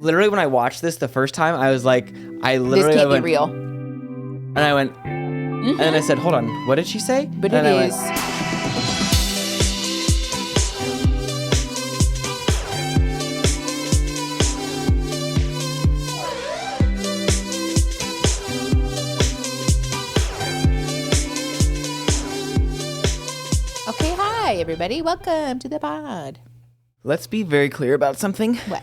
literally when I watched this the first time, I was like, This can't be real. And I went, and then I said, hold on, what did she say? But and it is. Okay, hi everybody. Welcome to the pod. Let's be very clear about something. What?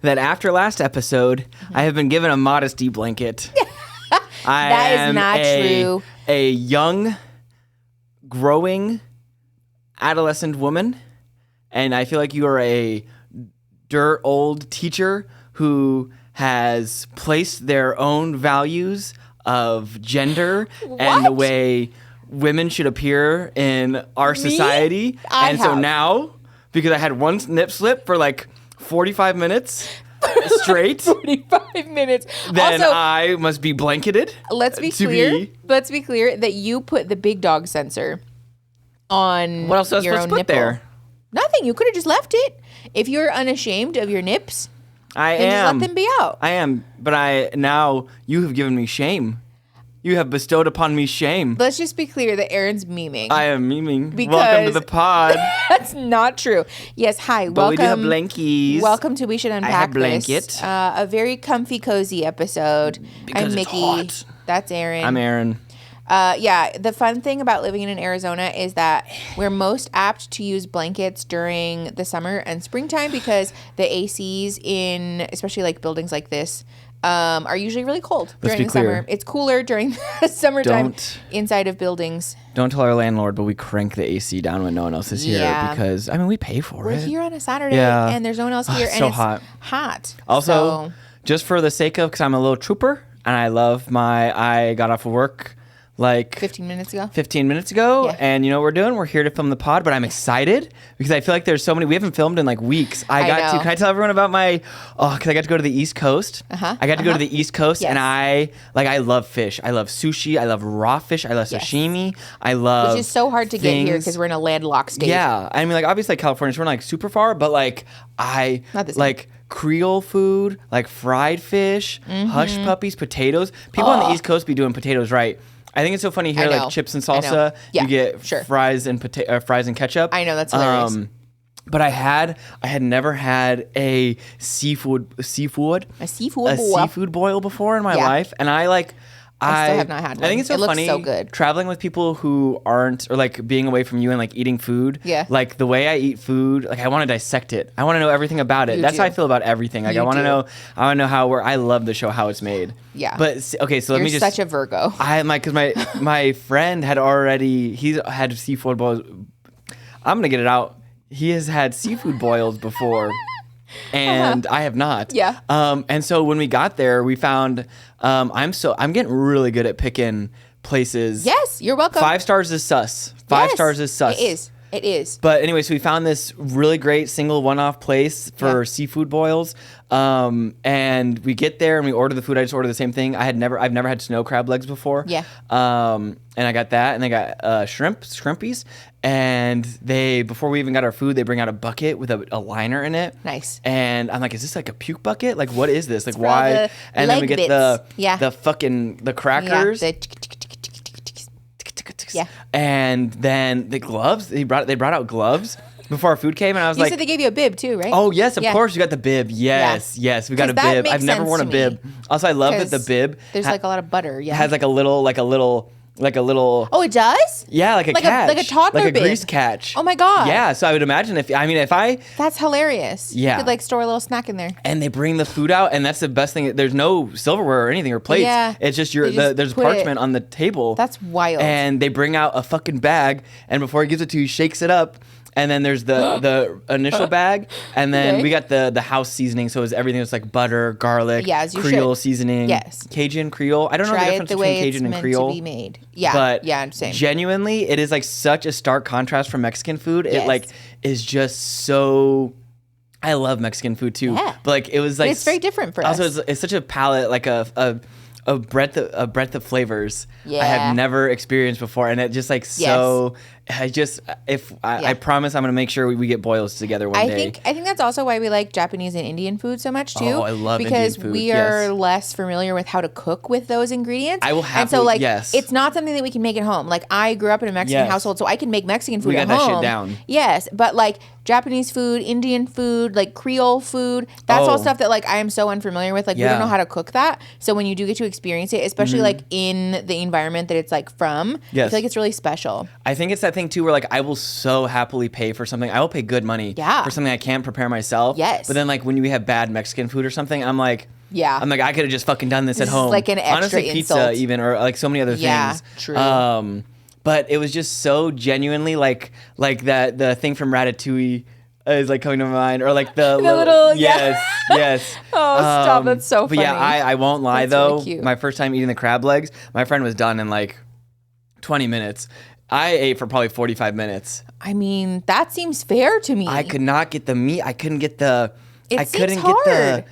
That after last episode, I have been given a modesty blanket. That is not true. A young, growing, adolescent woman, and I feel like you are a dirt old teacher who has placed their own values of gender and the way women should appear in our society. So now, because I had one nip slip for like 45 minutes straight. 45 minutes. Then Also, I must be blanketed. let's be clear that you put the big dog sensor on What else was I your supposed own to put nipple. there? Nothing. You could have just left it. If you're unashamed of your nips, I then am. just let them be out. I am. But now you have given me shame. You have bestowed upon me shame. Let's just be clear that Aaron's memeing. I am memeing. Because Welcome to the pod. That's not true. Yes, hi. But we do have welcome. blankies. Welcome to We Should Unpack have blanket. This. A very comfy, cozy episode. Because I'm it's Mickey. hot. That's Aaron. I'm Aaron. Yeah, the fun thing about living in Arizona is that we're most apt to use blankets during the summer and springtime because the ACs in, especially like buildings like this, are usually really cold Let's during be the clear. summer. It's cooler during the summertime Don't- inside of buildings. Don't tell our landlord, but we crank the AC down when no one else is here Yeah. because, I mean, we pay for We're it. here on a Saturday Yeah. and there's no one else here, and so it's hot. hot. Also, So, just for the sake of, because I'm a little trooper and I got off of work like 15 minutes ago. 15 minutes ago, Yeah. and you know what we're doing? We're here to film the pod, but I'm excited because I feel like there's so many. We haven't filmed in like weeks. I know. Can I tell everyone about because I got to go to the East Coast. I got to go to the East Coast, Yes. and I love fish. I love sushi. I love raw fish. I love Yes. sashimi. I love Which is so hard to get here things. because we're in a landlocked state. Yeah, I mean, like obviously like California, so we're not like super far, but like Not the same. like Creole food, like fried fish, hush puppies, potatoes. People on the East Coast be doing potatoes right. I think it's so funny here, I know. like chips and I know. salsa. Yeah, you get sure. fries and fries and ketchup. I know, that's hilarious. But I had never had a seafood boil before in my Yeah. life, and I still have not had I think one. it's so It looks funny so good. traveling with people who aren't, or like being away from you and like eating food. Yeah. Like the way I eat food, like I want to dissect it. I want to know everything about it. You That's do. how I feel about everything. Like You I want to do. know. I want to know I love the show, how it's made. Yeah. But okay, so let You're me just. such a Virgo. Because my friend he had seafood boils. I'm gonna get it out. He has had seafood boils before. And I have not. Yeah. And so when we got there, we found I'm getting really good at picking places. Yes, you're welcome. 5 stars is sus. 5 Yes, stars is sus. It is. It is. But anyway, so we found this really great single one-off place for seafood boils. And we get there and we order the food. I just order the same thing. I've never had snow crab legs before. Yeah. And I got that, and they got shrimpies. And before we even got our food, they bring out a bucket with a liner in it. Nice. And I'm like, is this like a puke bucket? Like, what is this? Like, for all why? the And then we leg get bits. the crackers. Yeah. Yeah. And then the gloves. They brought out gloves before our food came, and I was You like, said they gave you a bib too, right? oh yes, of Yeah. course you got the bib. Yes, we got a 'Cause that bib. makes I've never sense worn a to bib. me. Also, I love that the 'Cause bib There's like a lot of butter. Yeah. has like a little. Oh, it does? Yeah, like a catch. like a toddler like a bib. grease catch. Oh my God. Yeah, so I would imagine if I That's hilarious. Yeah. You could like store a little snack in there. and they bring the food out, and that's the best thing. There's no silverware or anything or plates. Yeah. It's just They just there's put it- parchment on the table. That's wild. And they bring out a fucking bag, and before he gives it to you, he shakes it up. And then there's the initial bag, and then Okay. we got the house seasoning, so it was everything was like butter, garlic, Yeah, as you Creole should. seasoning, Yes. Cajun, Creole. I don't know the Try it difference the between way it's Cajun and meant Creole. to be made. Yeah. But yeah, same. genuinely, it is like such a stark contrast from Mexican food. It Yes. like is just so. I love Mexican food too, Yeah. but like it was like It's very different for us. Also, it's such a palette, like a breadth of flavors I Yeah. have never experienced before, and it just like so I promise I'm gonna make sure we get boils together one day. I think that's also why we like Japanese and Indian food so much too. Oh, I love because Indian food. we are less familiar with how to cook with those ingredients. I will happily, it's not something that we can make at home. Like I grew up in a Mexican household, so I can make Mexican food at home. We got that shit down. Yes, but like Japanese food, Indian food, like Creole food, that's all stuff that like I am so unfamiliar with. Like we don't know how to cook that. So when you do get to experience it, especially like in the environment that it's like from, I feel like it's really special. I think it's that thing too where like I will so happily pay for something. I will pay good money for something I can't prepare myself. Yes. But then like when we have bad Mexican food or something, I'm like, I could have just fucking done this at home. Like an extra Honestly, pizza insult. even, or like so many other things. Yeah, true. But it was just so genuinely like that the thing from Ratatouille is like coming to my mind, or like the little yes. Oh, stop! That's so funny. But yeah, I won't lie That's though. really cute. My first time eating the crab legs, my friend was done in like 20 minutes. I ate for probably 45 minutes. I mean, that seems fair to me. I could not get the meat. I couldn't get the. It seems hard.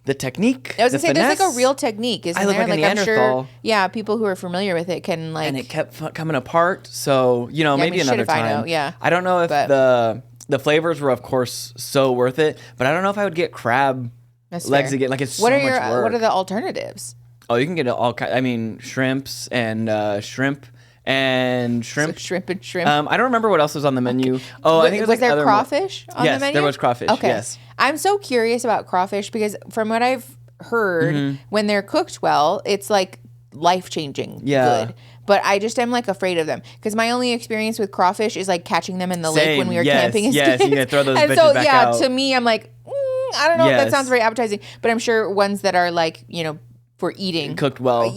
The technique. I was gonna say finesse. there's like a real technique, isn't I look there? like a I'm Neanderthal. sure. People who are familiar with it can like. And it kept coming apart. So maybe another time. I know. Yeah. I don't know if the flavors were of course so worth it, but I don't know if I would get crab legs again. Like it's so much work. What are the alternatives? Oh, you can get all kind. I mean, shrimps and shrimp. So shrimp and shrimp. I don't remember what else was on the menu. Okay. Oh, I think it was there crawfish on the menu? Yes, there was crawfish. Okay. Yes. I'm so curious about crawfish because from what I've heard, when they're cooked well, it's like life-changing good. But I just am like afraid of them because my only experience with crawfish is like catching them in the lake when we were camping as kids. You gotta throw those and bitches so back out. to me, I'm like, I don't know if that sounds very appetizing, but I'm sure ones that are like for eating cooked well.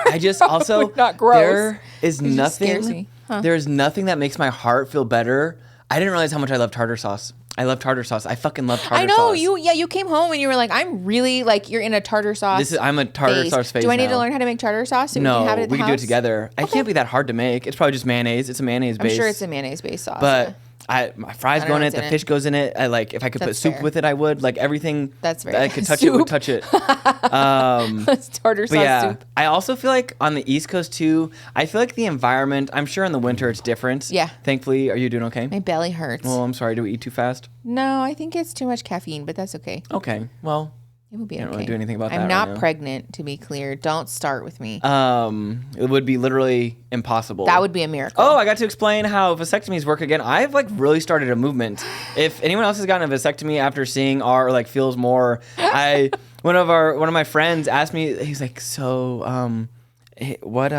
I just also not gross. There is It just nothing. scares me. There's nothing that makes my heart feel better. I didn't realize how much I love tartar sauce. I love tartar sauce. I fucking love tartar sauce. I know you came home and you were like, I'm really like you're in a tartar sauce. I'm a tartar sauce phase. Do I need now. to learn how to make tartar sauce so No, we can have it at the we can house? do it together. It can't be that hard to make. It's probably just mayonnaise. It's a mayonnaise base. I'm sure it's a mayonnaise based sauce. But my fries go in it. The fish goes in it. I like if I could put soup with it, I would. Like everything. That's very I could touch it. Would touch it. That's tartar sauce soup. I also feel like on the East Coast too. I feel like the environment. I'm sure in the winter it's different. Yeah. Thankfully, are you doing okay? My belly hurts. Well, I'm sorry. Do we eat too fast? No, I think it's too much caffeine, but that's okay. Okay. Well. It would be okay. Don't really do anything about that. I'm not right now. pregnant, to be clear. Don't start with me. It would be literally impossible. That would be a miracle. Oh, I got to explain how vasectomies work again. I've like really started a movement. If anyone else has gotten a vasectomy after seeing our or like feels more, one of my friends asked me. He's like, so what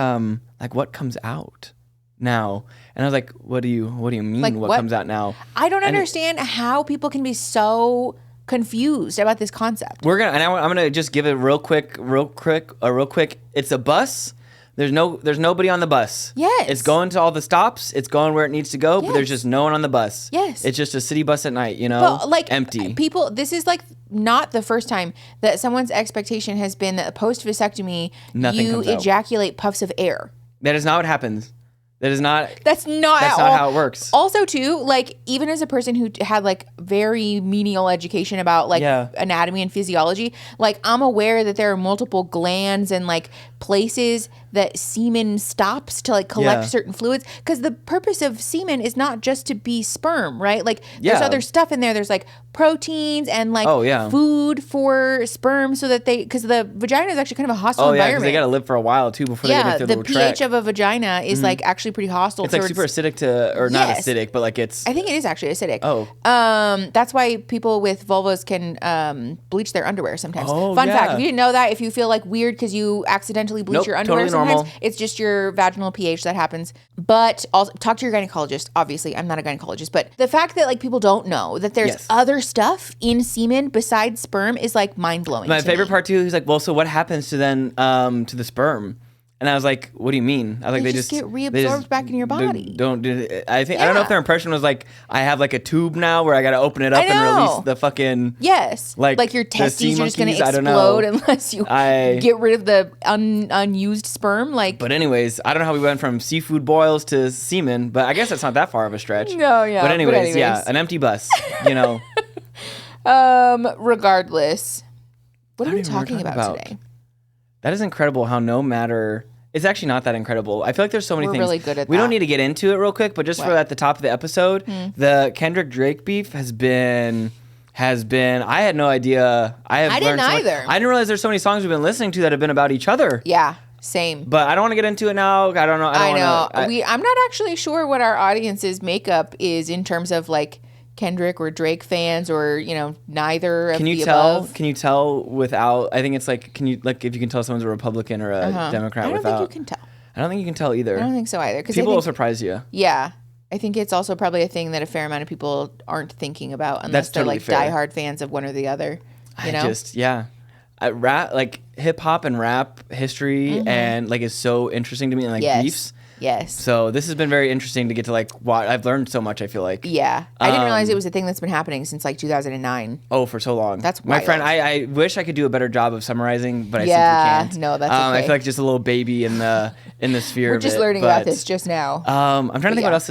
comes out now? And I was like, what do you mean? Like, what comes out now? I don't understand how people can be so confused about this concept. I'm gonna just give it real quick. It's a bus. There's nobody on the bus. Yes. It's going to all the stops. It's going where it needs to go, but there's just no one on the bus. Yes. It's just a city bus at night, but like empty. People, this is like not the first time that someone's expectation has been that post vasectomy you ejaculate puffs of air. That is not what happens. That's not how it works. Also, too, like even as a person who had like very menial education about like anatomy and physiology, like I'm aware that there are multiple glands and like places that semen stops to like collect certain fluids, because the purpose of semen is not just to be sperm, right? Like there's other stuff in there. There's like proteins and like food for sperm, so that because the vagina is actually kind of a hostile environment. Because they got to live for a while too before they get through the pH of a vagina is like actually pretty hostile. It's like super acidic not acidic, but like it's. I think it is actually acidic. Oh. That's why people with vulvas can bleach their underwear sometimes. Fun fact: if you didn't know that, if you feel like weird because you accidentally bleach your underwear totally sometimes, normal. it's just your vaginal pH that happens. But also talk to your gynecologist. Obviously, I'm not a gynecologist, but the fact that like people don't know that there's other stuff in semen besides sperm is like mind blowing. My favorite part too is like, well, so what happens to to the sperm? And I was like, "What do you mean?" I was like, they just get reabsorbed back in your body. I don't know if their impression was like, I have like a tube now where I got to open it up and release the fucking like your testes are just going to explode unless you get rid of the unused sperm. Like, but anyways, I don't know how we went from seafood boils to semen, but I guess that's not that far of a stretch. No, yeah. But anyways, an empty bus, Regardless, what are we talking about today? That is incredible how no matter It's actually not that incredible. I feel like there's so many We're things. really good at We that. don't need to get into it real quick, but just for at the top of the episode, the Kendrick Drake beef has been. I had no idea. I didn't either. I didn't realize there's so many songs we've been listening to that have been about each other. Yeah, same. But I don't want to get into it now. I don't know. I know. I'm not actually sure what our audience's makeup is in terms of like Kendrick or Drake fans, or neither of the above. Can you tell without? I think it's like, can you like if you can tell someone's a Republican or a Democrat without? I don't think you can tell. I don't think you can tell either. I don't think so either. People will surprise you. Yeah. I think it's also probably a thing that a fair amount of people aren't thinking about unless they're totally like fair. diehard fans of one or the other. Rap, like hip hop and rap history and like is so interesting to me, and like beefs. Yes. So this has been very interesting to get to like watch. I've learned so much, I feel like. Yeah. I didn't realize it was a thing that's been happening since like 2009. Oh, for so long. That's my wild. friend. I wish I could do a better job of summarizing, but I simply can't. No, that's okay. I feel like just a little baby in the sphere We're of just it, learning about this just now. I'm trying to think what else.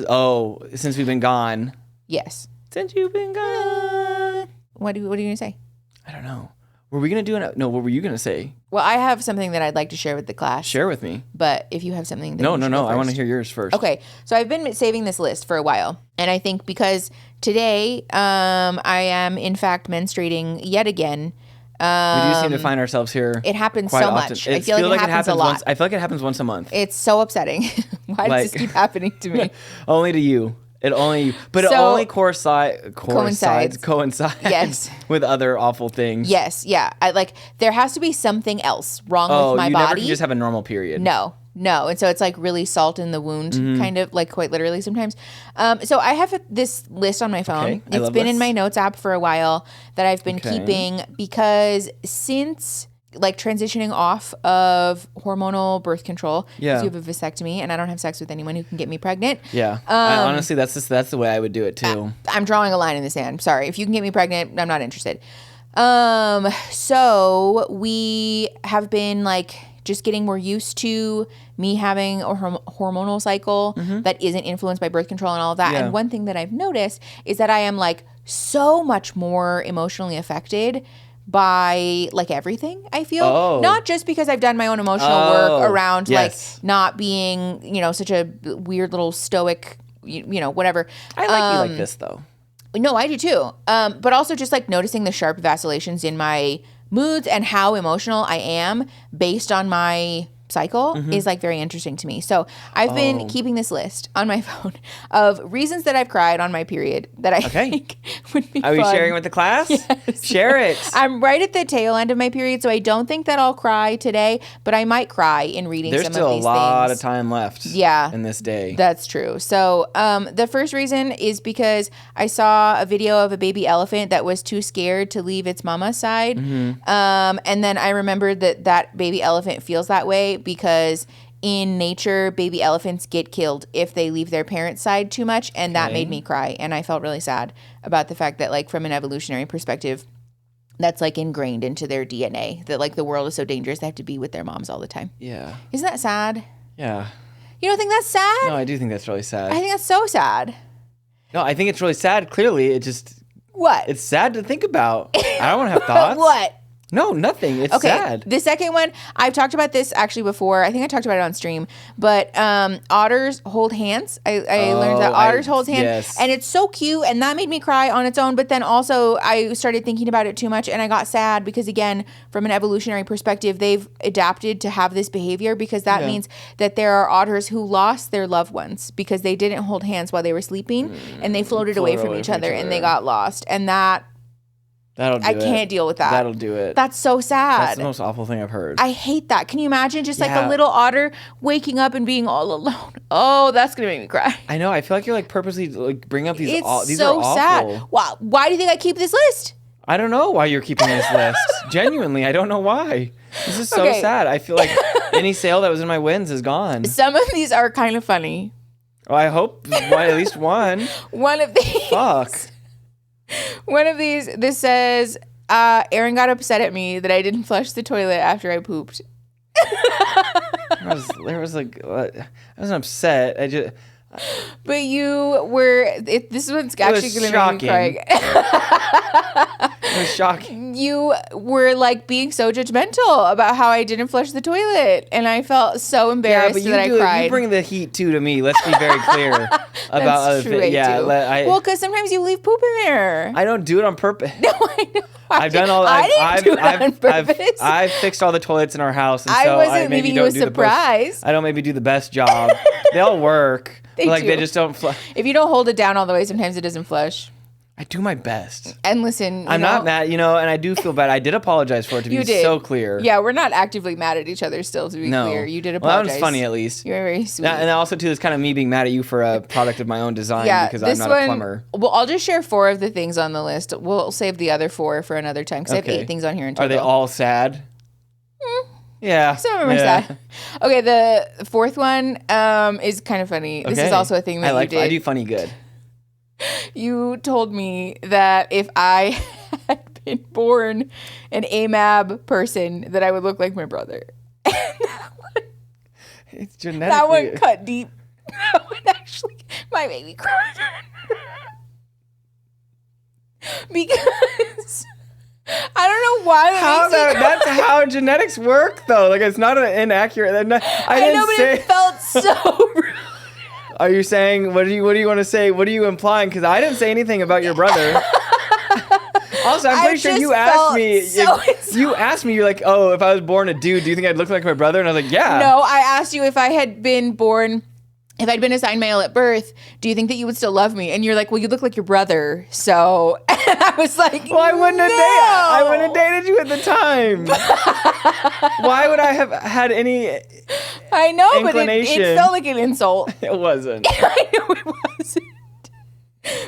Since we've been gone. Yes. Since you've been gone. What are you going to say? I don't know. Were we going to do No, what were you going to say? Well, I have something that I'd like to share with the class. Share with me. But if you have something... No. I want to hear yours first. Okay. So I've been saving this list for a while. And I think because today I am, in fact, menstruating yet again. We do seem to find ourselves here. It happens quite so often. much. I feel like it happens a lot. I feel like it happens once a month. It's so upsetting. Why does this keep happening to me? Only to you. It only coincides yes. with other awful things. Yes, yeah. There has to be something else wrong with my you body. Never can just have a normal period. No. And so it's like really salt in the wound, kind of like quite literally sometimes. So I have this list on my phone. Okay. It's been in my notes app for a while that I've been keeping because since like transitioning off of hormonal birth control, because you have a vasectomy and I don't have sex with anyone who can get me pregnant. Yeah. Honestly, that's the way I would do it too. I'm drawing a line in the sand. Sorry. If you can get me pregnant, I'm not interested. So we have been like just getting more used to me having a hormonal cycle that isn't influenced by birth control and all of that. Yeah. And one thing that I've noticed is that I am like so much more emotionally affected by like everything, I feel. Not just because I've done my own emotional work around like not being, such a weird little stoic, whatever. I like you like this though. No, I do too. But also just like noticing the sharp vacillations in my moods and how emotional I am based on my cycle is like very interesting to me. So I've been keeping this list on my phone of reasons that I've cried on my period that I think would be fun. Are we sharing with the class? Yes. Share it. I'm right at the tail end of my period, so I don't think that I'll cry today, but I might cry in reading some of these things. There's still a lot of time left in this day. That's true. So the first reason is because I saw a video of a baby elephant that was too scared to leave its mama's side. And then I remembered that baby elephant feels that way because in nature, baby elephants get killed if they leave their parents' side too much. And that made me cry. And I felt really sad about the fact that, like, from an evolutionary perspective, that's like ingrained into their DNA that like the world is so dangerous they have to be with their moms all the time. Yeah. Isn't that sad? Yeah. You don't think that's sad? No, I do think that's really sad. I think that's so sad. No, I think it's really sad. Clearly, What? It's sad to think about. I don't want to have thoughts. What? No, nothing. It's sad. The second one, I've talked about this actually before. I think I talked about it on stream. But otters hold hands. I learned that otters hold hands. Yes. And it's so cute. And that made me cry on its own. But then also I started thinking about it too much. And I got sad because, again, from an evolutionary perspective, they've adapted to have this behavior because that means that there are otters who lost their loved ones because they didn't hold hands while they were sleeping. And they floated away from each other and they got lost. And I can't deal with that. That'll do it. That's so sad. That's the most awful thing I've heard. I hate that. Can you imagine just like a little otter waking up and being all alone? Oh, that's going to make me cry. I know. I feel like you're like purposely like bring up these. These so are awful. sad. Wow. Why do you think I keep this list? I don't know why you're keeping this list. Genuinely, I don't know why. This is so sad. I feel like any sale that was in my wins is gone. Some of these are kind of funny. Well, I hope at least one. One of these. Fuck. One of these, this says, Aaron got upset at me that I didn't flush the toilet after I pooped. I wasn't upset. But you were, this one's actually going to make me cry. It was shocking. You were like being so judgmental about how I didn't flush the toilet, and I felt so embarrassed that I cried. You bring the heat too to me. Let's be very clear about other things. Yeah, well, because sometimes you leave poop in there. I don't do it on purpose. No, I know. I've done all. I didn't do it on purpose. I've fixed all the toilets in our house, and I so wasn't maybe leaving you a surprise. I don't maybe do the best job. They all work. They just don't flush. If you don't hold it down all the way, sometimes it doesn't flush. I do my best. And listen, I'm not mad, and I do feel bad. I did apologize for it, to be so clear. Yeah, we're not actively mad at each other still, to be clear. You did apologize. Well, that was funny, at least. You were very sweet. And also, too, it's kind of me being mad at you for a product of my own design because I'm not a plumber. Well, I'll just share 4 of the things on the list. We'll save the other 4 for another time because I have 8 things on here in total. Are they all sad? Yeah. Some of them are sad. Okay, the 4th one is kind of funny. This is also a thing that you did. I do funny good. You told me that if I had been born an AMAB person, that I would look like my brother. It's genetically. That one cut deep. That one actually, my baby cried. Because I don't know why that's how genetics work, though. Like, it's not an inaccurate. I know, but it felt so rude. Are you saying, what do you want to say? What are you implying? Because I didn't say anything about your brother. Also, I'm pretty sure you asked me. You asked me, you're like, oh, if I was born a dude, do you think I'd look like my brother? And I was like, yeah. No, I asked you if I'd been assigned male at birth, do you think that you would still love me? And you're like, well, you look like your brother. So, and I was like, well, I wouldn't have dated you at the time. Why would I have had any I know, inclination? But it felt like an insult. It wasn't. I know it wasn't.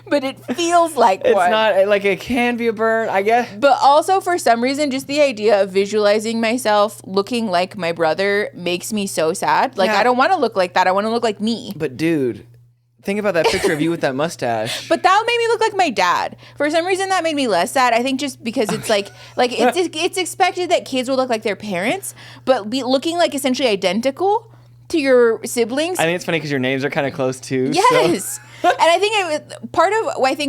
But it feels like it's one. not like it can be a burn, I guess. But also, for some reason, just the idea of visualizing myself looking like my brother makes me so sad. Like, I don't want to look like that. I want to look like me. But dude, think about that picture of you with that mustache. But that made me look like my dad. For some reason, that made me less sad. I think just because it's like it's expected that kids will look like their parents, but be looking like essentially identical to your siblings. I think it's funny because your names are kind of close too. Yes. And I think part of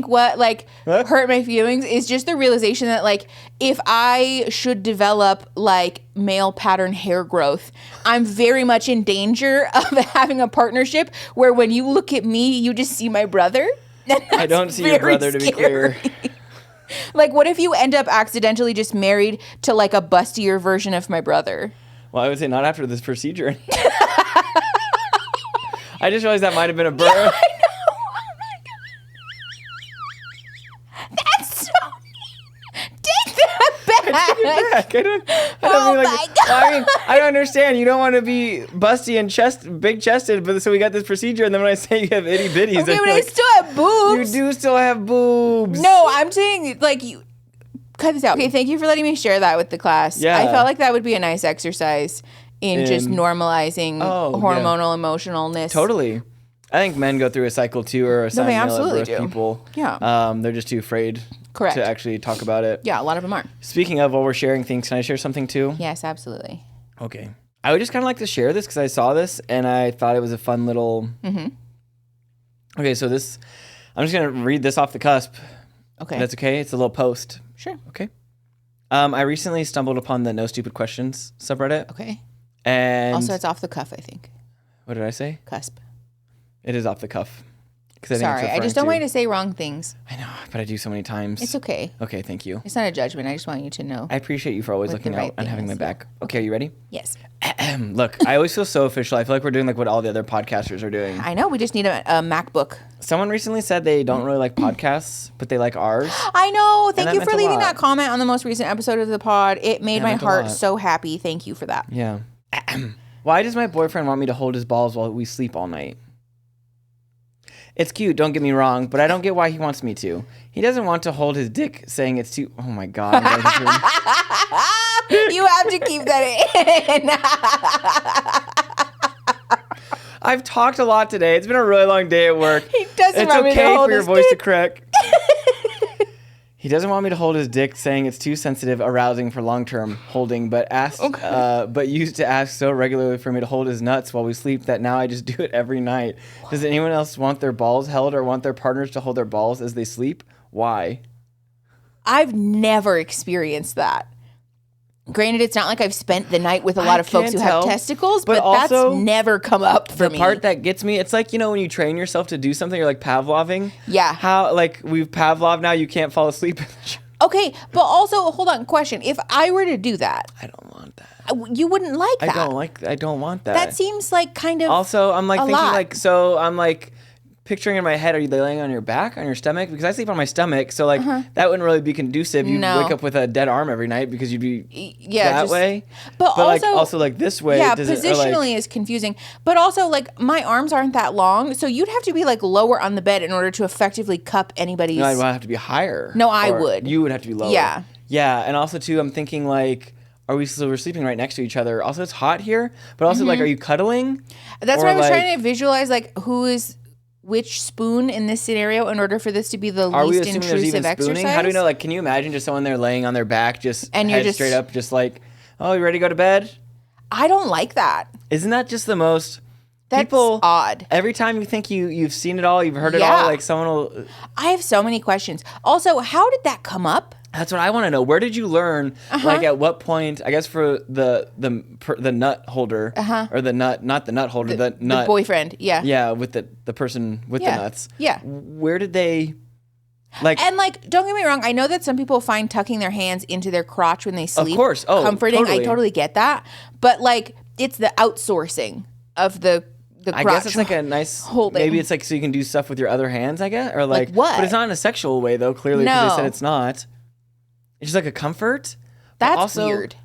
what like hurt my feelings is just the realization that like if I should develop like male pattern hair growth, I'm very much in danger of having a partnership where when you look at me, you just see my brother. I don't see your brother, to be clear. Like, what if you end up accidentally just married to like a bustier version of my brother? Well, I would say not after this procedure. I just realized that might have been a burn. Yeah, I don't understand. You don't want to be busty and big chested, but so we got this procedure, and then when I say you have itty bitties, okay, but I still have boobs. You do still have boobs. No, I'm saying like you cut this out. Okay, thank you for letting me share that with the class. Yeah, I felt like that would be a nice exercise in just normalizing hormonal emotionalness. Totally. I think men go through a cycle too, or assigned male at birth people. Yeah. They're just too afraid. Correct. To actually talk about it. Yeah, a lot of them are. Speaking of, while we're sharing things, can I share something too? Yes, absolutely. Okay. I would just kind of like to share this because I saw this and I thought it was a fun little... Mm-hmm. Okay, so this... I'm just going to read this off the cusp. Okay. That's okay? It's a little post. Sure. Okay. I recently stumbled upon the No Stupid Questions subreddit. Okay. And... Also, it's off the cuff, I think. What did I say? Cusp. It is off the cuff. Sorry, I just don't want you to say wrong things. I know, but I do so many times. It's okay. Okay, thank you. It's not a judgment. I just want you to know. I appreciate you for always looking out and having my back. Okay, are you ready? Yes. Look, I always feel so official. I feel like we're doing like what all the other podcasters are doing. I know. We just need a MacBook. Someone recently said they don't really like podcasts, but they like ours. I know. Thank you for leaving that comment on the most recent episode of the pod. It made my heart so happy. Thank you for that. Yeah. Why does my boyfriend want me to hold his balls while we sleep all night? It's cute, don't get me wrong, but I don't get why he wants me to. He doesn't want to hold his dick, saying it's too... Oh my God. You have to keep that in. I've talked a lot today. It's been a really long day at work. He doesn't want me to hold his dick. It's okay for your voice to crack. He doesn't want me to hold his dick, saying it's too sensitive, arousing for long-term holding, but used to ask so regularly for me to hold his nuts while we sleep that now I just do it every night. Does anyone else want their balls held or want their partners to hold their balls as they sleep? Why? I've never experienced that. Granted, it's not like I've spent the night with a lot of folks who have testicles, but also, that's never come up for me. The part that gets me, it's like, you know, when you train yourself to do something, you're like Pavloving. Yeah. How, like, we've Pavlov now, you can't fall asleep. Okay, but also, hold on, question. If I were to do that. I don't want that. You wouldn't like that. I don't want that. That seems like kind of Also, I'm like thinking lot. like, so I'm like picturing in my head, are you laying on your back, on your stomach? Because I sleep on my stomach, so like that wouldn't really be conducive. You'd wake up with a dead arm every night because you'd be that way. But also like this way. Yeah, positionally is confusing. But also like my arms aren't that long, so you'd have to be like lower on the bed in order to effectively cup anybody's. No, I'd have to be higher. No, I would. You would have to be lower. Yeah. Yeah, and also too, I'm thinking like, we're sleeping right next to each other. Also, it's hot here, but also like, are you cuddling? That's why I was trying to visualize like who is which spoon in this scenario in order for this to be the least intrusive exercise. How do we know? Like, can you imagine just someone there laying on their back, and head straight up, just like, oh, you ready to go to bed? I don't like that. Isn't that just the most? That's people, odd. Every time you think you've seen it all, you've heard it all, like someone will. I have so many questions. Also, how did that come up? That's what I want to know. Where did you learn? Like, at what point? I guess for the nut holder or the nut, not the nut holder, the nut the boyfriend. Yeah. Yeah, with the person with the nuts. Yeah. Where did they? Like, and like, don't get me wrong. I know that some people find tucking their hands into their crotch when they sleep, of course, comforting. Totally. I totally get that. But like, it's the outsourcing of the crotch. I guess it's like a nice holding. Maybe it's like so you can do stuff with your other hands. I guess, or like what? But it's not in a sexual way though. Clearly, because they said it's not. It's just like a comfort. That's also weird.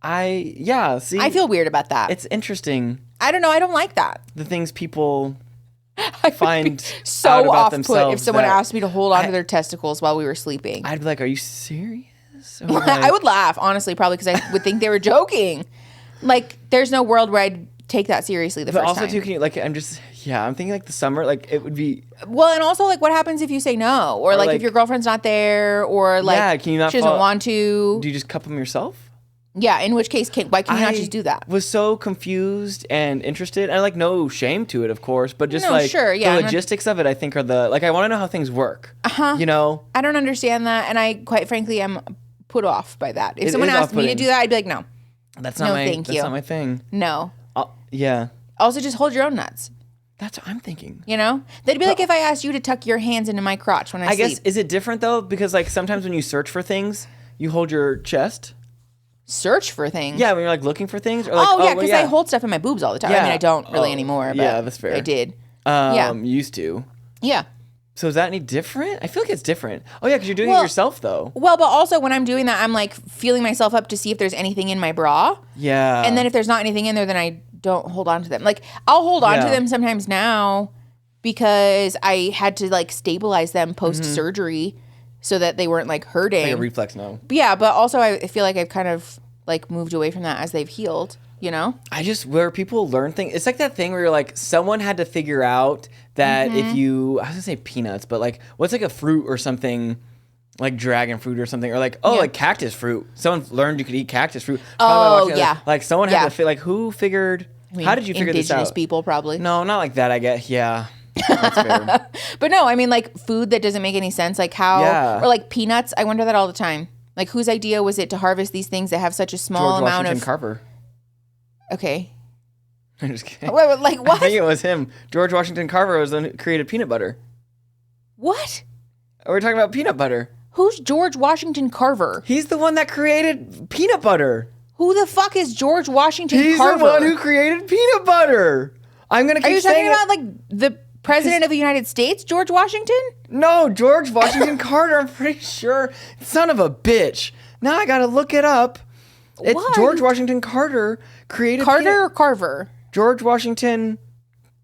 See, I feel weird about that. It's interesting. I don't know. I don't like that. The things people find so out about off-put themselves. If someone asked me to hold on to their testicles while we were sleeping, I'd be like, "Are you serious?" Like, I would laugh, honestly, probably because I would think they were joking. Like, there's no world where I'd take that seriously the first time. But also, too, can you, like, I'm thinking like the summer, like it would be. Well, and also like, what happens if you say no, or like if your girlfriend's not there, or like can you not she doesn't want to? Do you just cup them yourself? Yeah, in which case, why can you not just do that? Was so confused and interested, and like no shame to it, of course, but just the logistics of it, I think, are I want to know how things work. You know, I don't understand that, and I quite frankly am put off by that. If someone asked me to do that, I'd be like, no. That's not that's not my thing. No. Yeah. Also, just hold your own nuts. That's what I'm thinking. You know? That'd be like if I asked you to tuck your hands into my crotch when I sleep. I guess, is it different though? Because like sometimes when you search for things, you hold your chest. Search for things? Yeah, when you're like looking for things. Or like, because I hold stuff in my boobs all the time. Yeah. I mean, I don't really anymore. But yeah, that's fair. I did. Used to. Yeah. So is that any different? I feel like it's different. Oh yeah, because you're doing it yourself though. Well, but also when I'm doing that, I'm like feeling myself up to see if there's anything in my bra. Yeah. And then if there's not anything in there, then I don't hold on to them. Like I'll hold on to them sometimes now because I had to like stabilize them post surgery so that they weren't like hurting. It's like a reflex now. Yeah, but also I feel like I've kind of like moved away from that as they've healed. You know? Where people learn things. It's like that thing where you're like, someone had to figure out that if you, I was gonna say peanuts, but like, what's like a fruit or something, like dragon fruit or something, or like, like cactus fruit. Someone learned you could eat cactus fruit. Like someone had to like, who figured, how did you figure this out? Indigenous people probably. No, not like that, I guess. Yeah. That's fair. But no, I mean like food that doesn't make any sense. Like how, or like peanuts. I wonder that all the time. Like whose idea was it to harvest these things that have such a small amount of. Carver. Okay. I'm just kidding. Wait, like what? I think it was him. George Washington Carver was the one who created peanut butter. What? We're talking about peanut butter. Who's George Washington Carver? He's the one that created peanut butter. Who the fuck is George Washington Carver? He's the one who created peanut butter. I'm gonna keep saying. Are you talking about like the President of the United States, George Washington? No, George Washington Carter. I'm pretty sure. Son of a bitch. Now I gotta look it up. It's George Washington Carter created or Carver? George Washington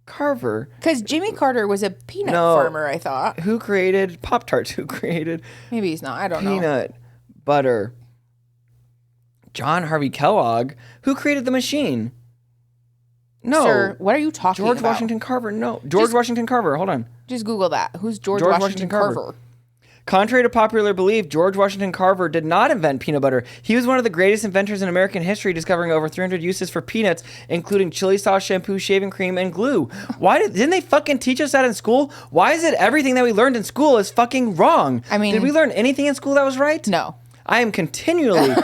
Carver. Because Jimmy Carter was a peanut farmer, I thought. Who created Pop-Tarts? Who created... Maybe he's not. I don't know. Peanut butter. John Harvey Kellogg. Who created the machine? No. Sir, what are you talking about? George Washington Carver. No. Washington Carver. Hold on. Just Google that. Who's George Washington Carver? Contrary to popular belief, George Washington Carver did not invent peanut butter. He was one of the greatest inventors in American history, discovering over 300 uses for peanuts, including chili sauce, shampoo, shaving cream, and glue. Didn't they fucking teach us that in school? Why is it everything that we learned in school is fucking wrong? I mean, did we learn anything in school that was right? No. I am continually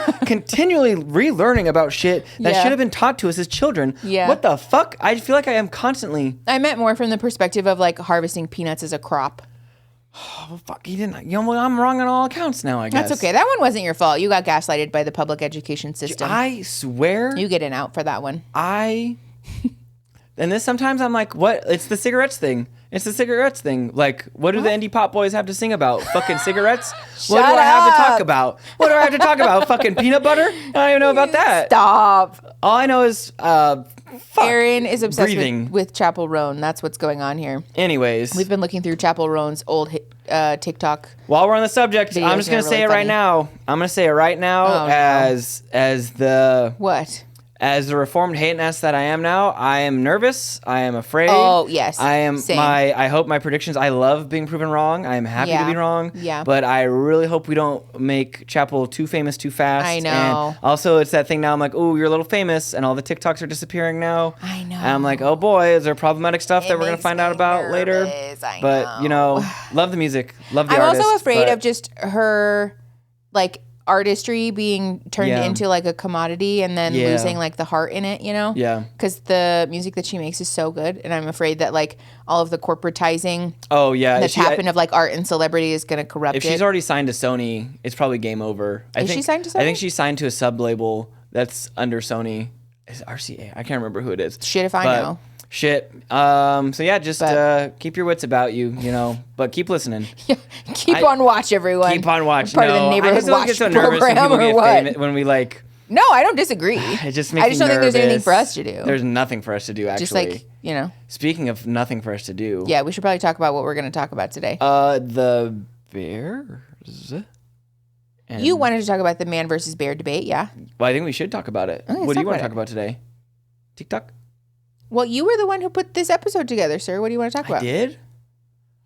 relearning about shit that should have been taught to us as children. Yeah. What the fuck? I feel like I am constantly... I meant more from the perspective of like harvesting peanuts as a crop. Oh, fuck, he didn't... I'm wrong on all accounts now, I guess. That's okay. That one wasn't your fault. You got gaslighted by the public education system. I swear... You get an out for that one. And this sometimes I'm like, what? It's the cigarettes thing. It's the cigarettes thing. Like, what do the indie pop boys have to sing about? Fucking cigarettes? What do I have to talk about? What do I have to talk about? Fucking peanut butter? I don't even know about that. Stop. All I know is... Aaron is obsessed breathing. with Chapel Roan. That's what's going on here. Anyways. We've been looking through Chapel Roan's old TikTok. While we're on the subject, I'm just going to say it right now. I'm going to say it right now as the... What? As the reformed hate-ass that I am now, I am nervous. I am afraid. Oh, yes. I am Same. I hope my predictions, I love being proven wrong. I am happy to be wrong. Yeah. But I really hope we don't make Chapel too famous too fast. I know. And also, it's that thing now, I'm like, oh, you're a little famous, and all the TikToks are disappearing now. I know. And I'm like, oh boy, is there problematic stuff that we're going to find out about later? But, love the music. Love the artist. I'm also afraid of just her, like, artistry being turned into like a commodity and then losing like the heart in it, Yeah. Because the music that she makes is so good, and I'm afraid that like all of the corporatizing that's happened of like art and celebrity is going to corrupt it. If she's already signed to Sony, it's probably game over. Is she signed to Sony? I think she's signed to a sub label that's under Sony. Is it RCA? I can't remember who it is. Shit if I know. Shit. So yeah, just keep your wits about you, but keep listening. Keep on watch, everyone. Keep on watch. Part of the neighborhood watch program or what? When we like. No, I don't disagree. It just makes I just don't think there's anything for us to do. There's nothing for us to do, actually. Just like, Speaking of nothing for us to do. Yeah, we should probably talk about what we're going to talk about today. The bears. And you wanted to talk about the man versus bear debate, yeah? Well, I think we should talk about it. Okay, what do you want to talk about today? TikTok? Well, you were the one who put this episode together, sir. What do you want to talk about? I did?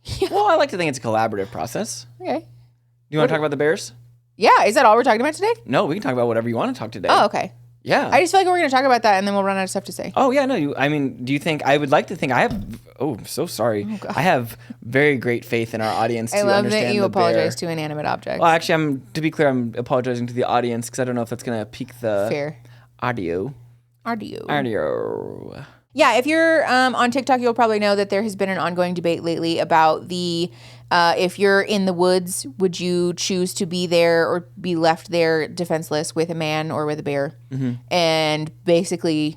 Yeah. Well, I like to think it's a collaborative process. Okay. You want to talk about the Bears? Yeah. Is that all we're talking about today? No, we can talk about whatever you want to talk today. Oh, okay. Yeah. I just feel like we're going to talk about that and then we'll run out of stuff to say. Oh, yeah. No, do you think, I would like to think I have, I'm so sorry. Oh, God. I have very great faith in our audience to understand the bear. I love that you apologize to inanimate objects. Well, actually, to be clear, I'm apologizing to the audience because I don't know if that's going to pique the Fair. Audio. Yeah, if you're on TikTok, you'll probably know that there has been an ongoing debate lately about if you're in the woods, would you choose to be there or be left there defenseless with a man or with a bear? Mm-hmm. And basically,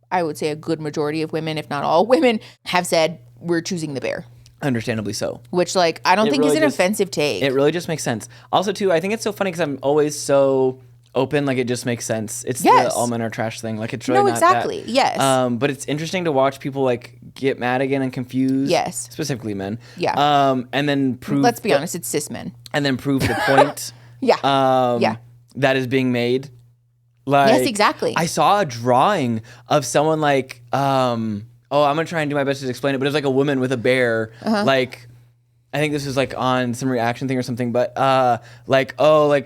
I would say a good majority of women, if not all women, have said we're choosing the bear. Understandably so. Which, I don't think is an offensive take. It really just makes sense. Also, too, I think it's so funny because I'm always so open, it just makes sense. It's the all men are trash thing. It's really not exactly. That. Yes. But it's interesting to watch people get mad again and confused. Yes. Specifically men. Yeah. And then prove. Let's be honest, it's cis men. And then prove the point. Yeah. That is being made. Yes, exactly. I saw a drawing of someone I'm gonna try and do my best to explain it, but it was a woman with a bear, I think this was on some reaction thing or something, but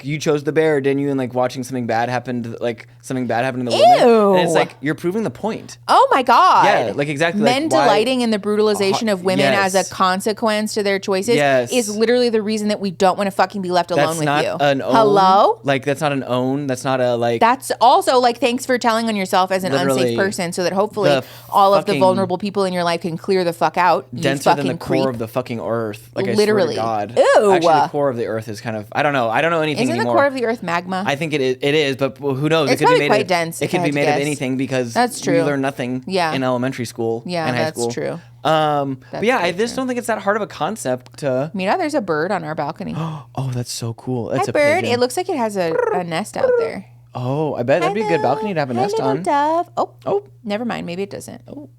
you chose the bear, didn't you? And watching something bad happen to something bad happened to the woman. And it's you're proving the point. Oh my God. Yeah, exactly. Men delighting in the brutalization of women as a consequence to their choices is literally the reason that we don't want to fucking be left alone with you. Hello? That's not an own. That's not a That's also thanks for telling on yourself as an unsafe person so that hopefully all of the vulnerable people in your life can clear the fuck out. Denser than the core of the fucking earth. Literally. I swear to God. Ew. Actually, the core of the earth is kind of, I don't know anything anymore. Isn't the core of the earth magma? I think it is, but who knows? It's probably quite dense. It could be made of anything because that's true. We learn nothing in elementary school and high school. That's true. But yeah, I just don't think it's that hard of a concept to... Mira, there's a bird on our balcony. Oh, that's so cool. It's a bird. Pigeon. It looks like it has a nest out there. Oh, I bet that'd be a good balcony to have a nest on. Dove. Oh, never mind. Maybe it doesn't. Oh.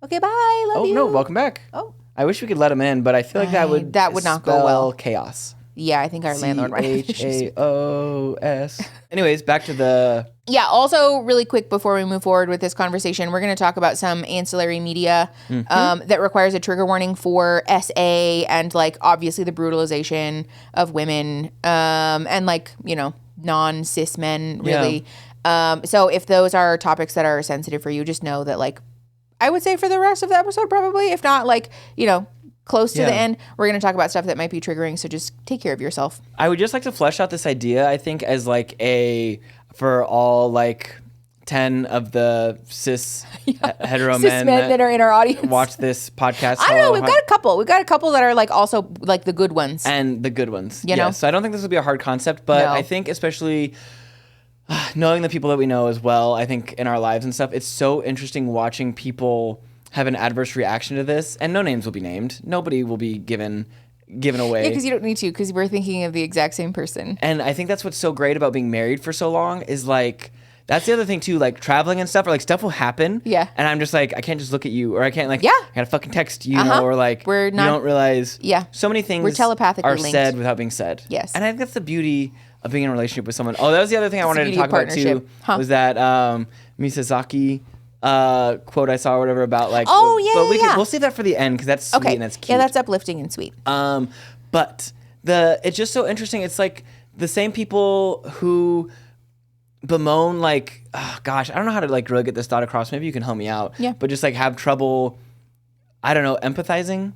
Okay, bye. Love you. Oh, no, welcome back. Oh. I wish we could let him in, but I feel like that would not go well. Chaos. Yeah, I think our landlord might have issues. CHAOS. Anyways, back to the... Yeah, also really quick before we move forward with this conversation, we're going to talk about some ancillary media that requires a trigger warning for SA and like obviously the brutalization of women and like, you know, non-cis men really. Yeah. So if those are topics that are sensitive for you, just know that like I would say for the rest of the episode probably, if not like, you know, close to the end, we're going to talk about stuff that might be triggering. So just take care of yourself. I would just like to flesh out this idea, I think, as like for all like 10 of the cis hetero men that are in our audience. Watch this podcast. I don't know. We've got a couple. We've got a couple that are like also like the good ones. And the good ones. You know? So I don't think this will be a hard concept, but I think especially knowing the people that we know as well, I think in our lives and stuff, it's so interesting watching people have an adverse reaction to this, and no names will be named. Nobody will be given away. Yeah, because you don't need to, because we're thinking of the exact same person. And I think that's what's so great about being married for so long is like, that's the other thing too, like traveling and stuff, or like stuff will happen. Yeah. And I'm just like, I can't just look at you, or I can't like, I gotta fucking text you, know, or like, we're not, you don't realize. Yeah. So many things we're telepathically are linked. said without being said. Yes. And I think that's the beauty of being in a relationship with someone. Oh, that was the other thing I wanted to talk about too, was that Misazaki quote I saw or whatever about like, but we'll save that for the end because that's sweet and that's cute. Yeah, that's uplifting and sweet. But it's just so interesting. It's like the same people who bemoan like, oh gosh, I don't know how to like really get this thought across. Maybe you can help me out. Yeah. But just like have trouble, I don't know, empathizing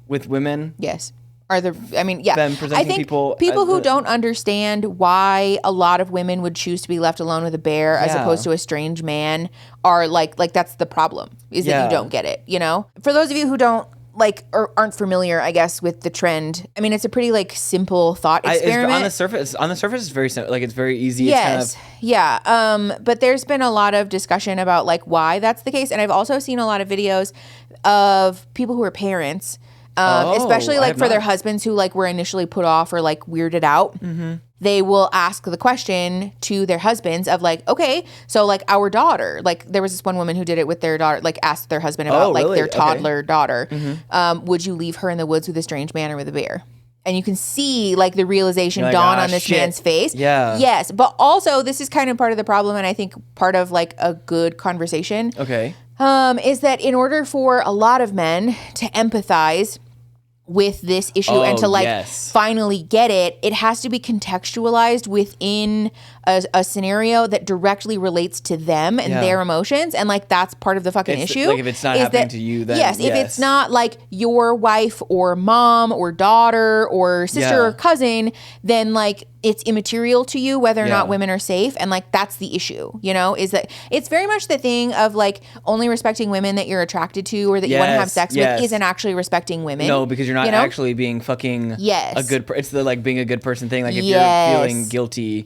with women. Yes. Them presenting I think people who don't understand why a lot of women would choose to be left alone with a bear as opposed to a strange man are like that's the problem is that you don't get it, you know? For those of you who don't like or aren't familiar, I guess, with the trend, I mean, it's a pretty like simple thought experiment. On the surface, it's very simple. Like it's very easy. Yes. But there's been a lot of discussion about like why that's the case. And I've also seen a lot of videos of people who are parents, especially like for their husbands who like were initially put off or like weirded out. Mm-hmm. They will ask the question to their husbands of like, okay, so like our daughter, like there was this one woman who did it with their daughter, like asked their husband about like their toddler daughter. Mm-hmm. Would you leave her in the woods with a strange man or with a bear? And you can see like the realization dawn on this man's face. Yeah. Yes. But also this is kind of part of the problem. And I think part of like a good conversation. Okay. Is that in order for a lot of men to empathize with this issue and to like finally get it, it has to be contextualized within a scenario that directly relates to them and their emotions, and like that's part of the fucking issue. Like if it's not happening to you, then if it's not like your wife or mom or daughter or sister or cousin, then like it's immaterial to you whether or not women are safe, and like that's the issue, you know, is that it's very much the thing of like only respecting women that you're attracted to or that you want to have sex with isn't actually respecting women. No, because you're not actually being fucking a good it's the like being a good person thing. Like if you're feeling guilty,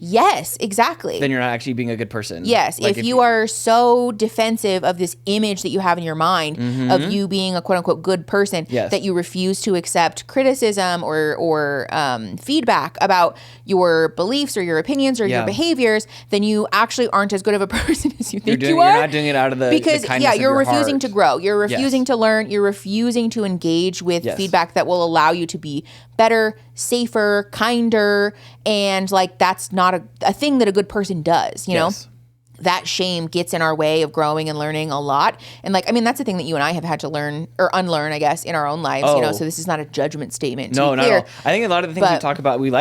exactly, then you're not actually being a good person. Like if you are so defensive of this image that you have in your mind of you being a quote unquote good person that you refuse to accept criticism or feedback about your beliefs or your opinions or your behaviors, then you actually aren't as good of a person as you think you are. You're not doing it out of the because kindness of you're your refusing heart. to grow. You're refusing to learn. You're refusing to engage with feedback that will allow you to be better, safer, kinder, and like that's not a thing that a good person does, you know? That shame gets in our way of growing and learning a lot. And like, I mean, that's the thing that you and I have had to learn or unlearn, I guess, in our own lives, you know, so this is not a judgment statement. No, not at all. I think a lot of the things we like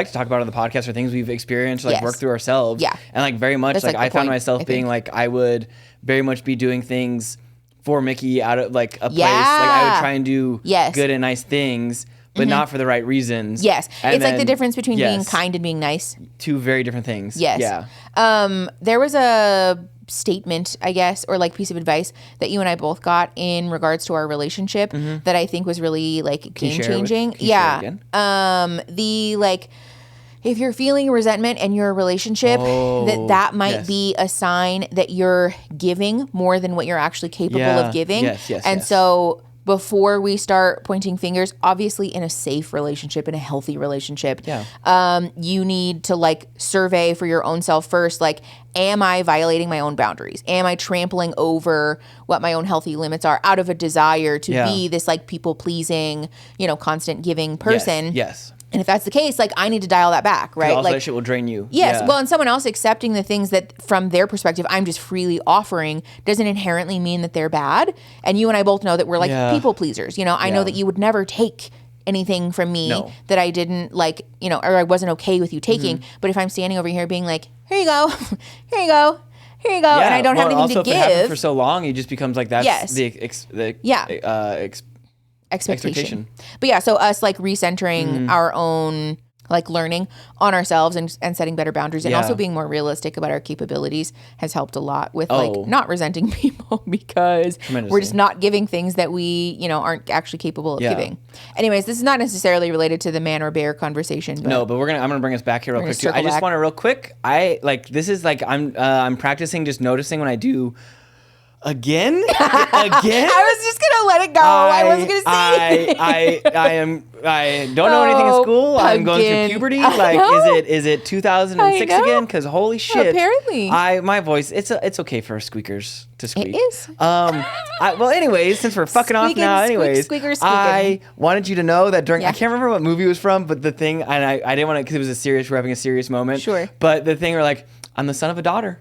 to talk about on the podcast are things we've experienced, like work through ourselves. Yeah. And like very much, like I found myself being like, I would very much be doing things for Mickey out of like a place. Like I would try and do good and nice things, but not for the right reasons. Yes. And it's like the difference between being kind and being nice. Two very different things. Yes. Yeah. There was a statement, I guess, or like piece of advice that you and I both got in regards to our relationship that I think was really like game changing. The like, if you're feeling resentment in your relationship, that might be a sign that you're giving more than what you're actually capable of giving. So before we start pointing fingers, obviously in a safe relationship, in a healthy relationship, you need to like survey for your own self first. Like, am I violating my own boundaries? Am I trampling over what my own healthy limits are out of a desire to be this like people pleasing, you know, constant giving person? And if that's the case, like, I need to dial that back, right? Also, like, that shit will drain you. yes. Yeah. Well, and someone else accepting the things that from their perspective I'm just freely offering doesn't inherently mean that they're bad. And you and I both know that we're like people pleasers. You know, I know that you would never take anything from me that I didn't like, you know, or I wasn't okay with you taking. But if I'm standing over here being like, here you go, here you go, here you go, and I don't have anything to give. Also, if it happens for so long, it just becomes like that's expectation. But yeah, so us like recentering our own like learning on ourselves and setting better boundaries and also being more realistic about our capabilities has helped a lot with like not resenting people because we're just not giving things that we, you know, aren't actually capable of giving. Anyways, this is not necessarily related to the man or bear conversation. But no, but I'm gonna bring us back here real quick too. I just want to real quick. This is like I'm practicing just noticing when I do. Again? I was just gonna let it go. I wasn't gonna say. I don't know anything in school. Pumpkin. I'm going through puberty. Like, is it 2006 again? Because holy shit! Apparently, my voice. It's okay for squeakers to squeak. It is. Well, anyways, since we're fucking off now, I wanted you to know that during I can't remember what movie it was from, but the thing, and I didn't want to because it was we're having a serious moment. Sure. But the thing, we're like, I'm the son of a daughter.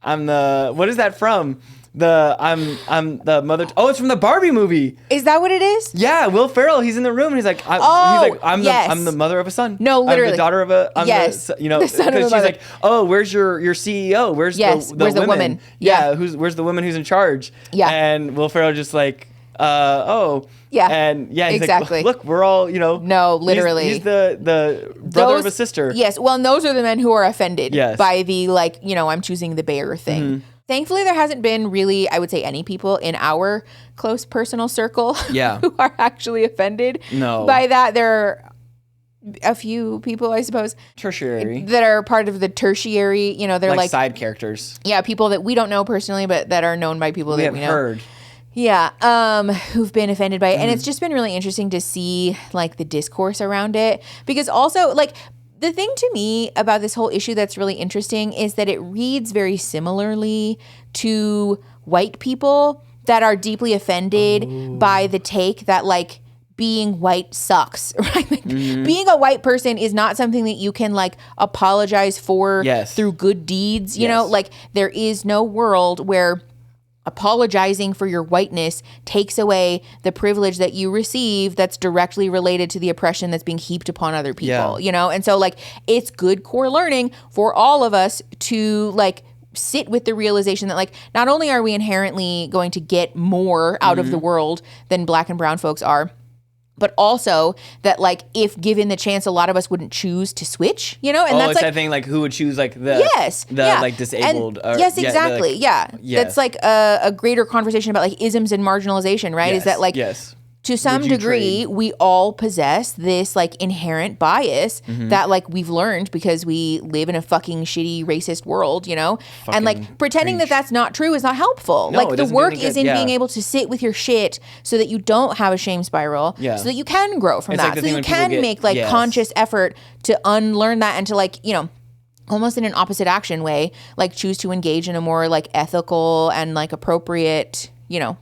What is that from? I'm the mother. It's from the Barbie movie. Is that what it is? Yeah, Will Ferrell. He's in the room. And he's like, I'm the mother of a son. No, literally, I'm the daughter of a. the son of a she's mother. like, where's your CEO? Where's the woman? Yeah, where's the woman who's in charge? Yeah, and Will Ferrell just like, yeah, and he's exactly. Like, look, we're all, no, literally, he's the brother of a sister. Yes, well, and those are the men who are offended by the I'm choosing the bear thing. Mm-hmm. Thankfully, there hasn't been really, I would say, any people in our close personal circle who are actually offended by that. There are a few people, I suppose, tertiary, that are part of the tertiary, they're like side characters. Yeah, people that we don't know personally, but that are known by people that we know. Heard. Yeah, who've been offended by it. And it's just been really interesting to see like the discourse around it, because also like the thing to me about this whole issue that's really interesting is that it reads very similarly to white people that are deeply offended by the take that like being white sucks, right? Like, being a white person is not something that you can like apologize for through good deeds. You know, like there is no world where apologizing for your whiteness takes away the privilege that you receive that's directly related to the oppression that's being heaped upon other people, And so like it's good core learning for all of us to like sit with the realization that like not only are we inherently going to get more out of the world than black and brown folks are, but also that like if given the chance, a lot of us wouldn't choose to switch, And that's it's like that thing like who would choose like like disabled. Exactly. That's like a greater conversation about like isms and marginalization, right? Is that like to some degree we all possess this like inherent bias that like we've learned because we live in a fucking shitty racist world, and like pretending that that's not true is not helpful. No, like the work is in being able to sit with your shit so that you don't have a shame spiral, so that you can grow from that, so that you can make like conscious effort to unlearn that and to like, almost in an opposite action way, like choose to engage in a more like ethical and like appropriate,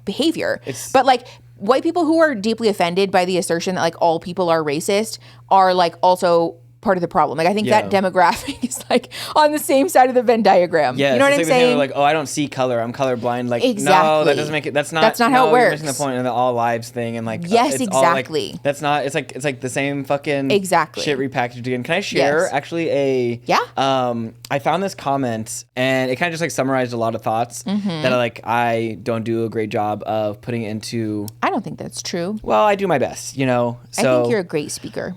behavior. But like white people who are deeply offended by the assertion that like all people are racist are like also part of the problem. Like I think that demographic is like on the same side of the Venn diagram. Yeah, you know what I'm saying? Like, I don't see color. I'm colorblind. Like, exactly. No, that doesn't make it. That's not how it works. You're missing the point of the all lives thing and like. Yes, it's exactly. All, like, that's not. It's like the same fucking shit repackaged again. Can I share actually a? Yeah. I found this comment and it kind of just like summarized a lot of thoughts that I don't do a great job of putting into. I don't think that's true. Well, I do my best. So I think you're a great speaker.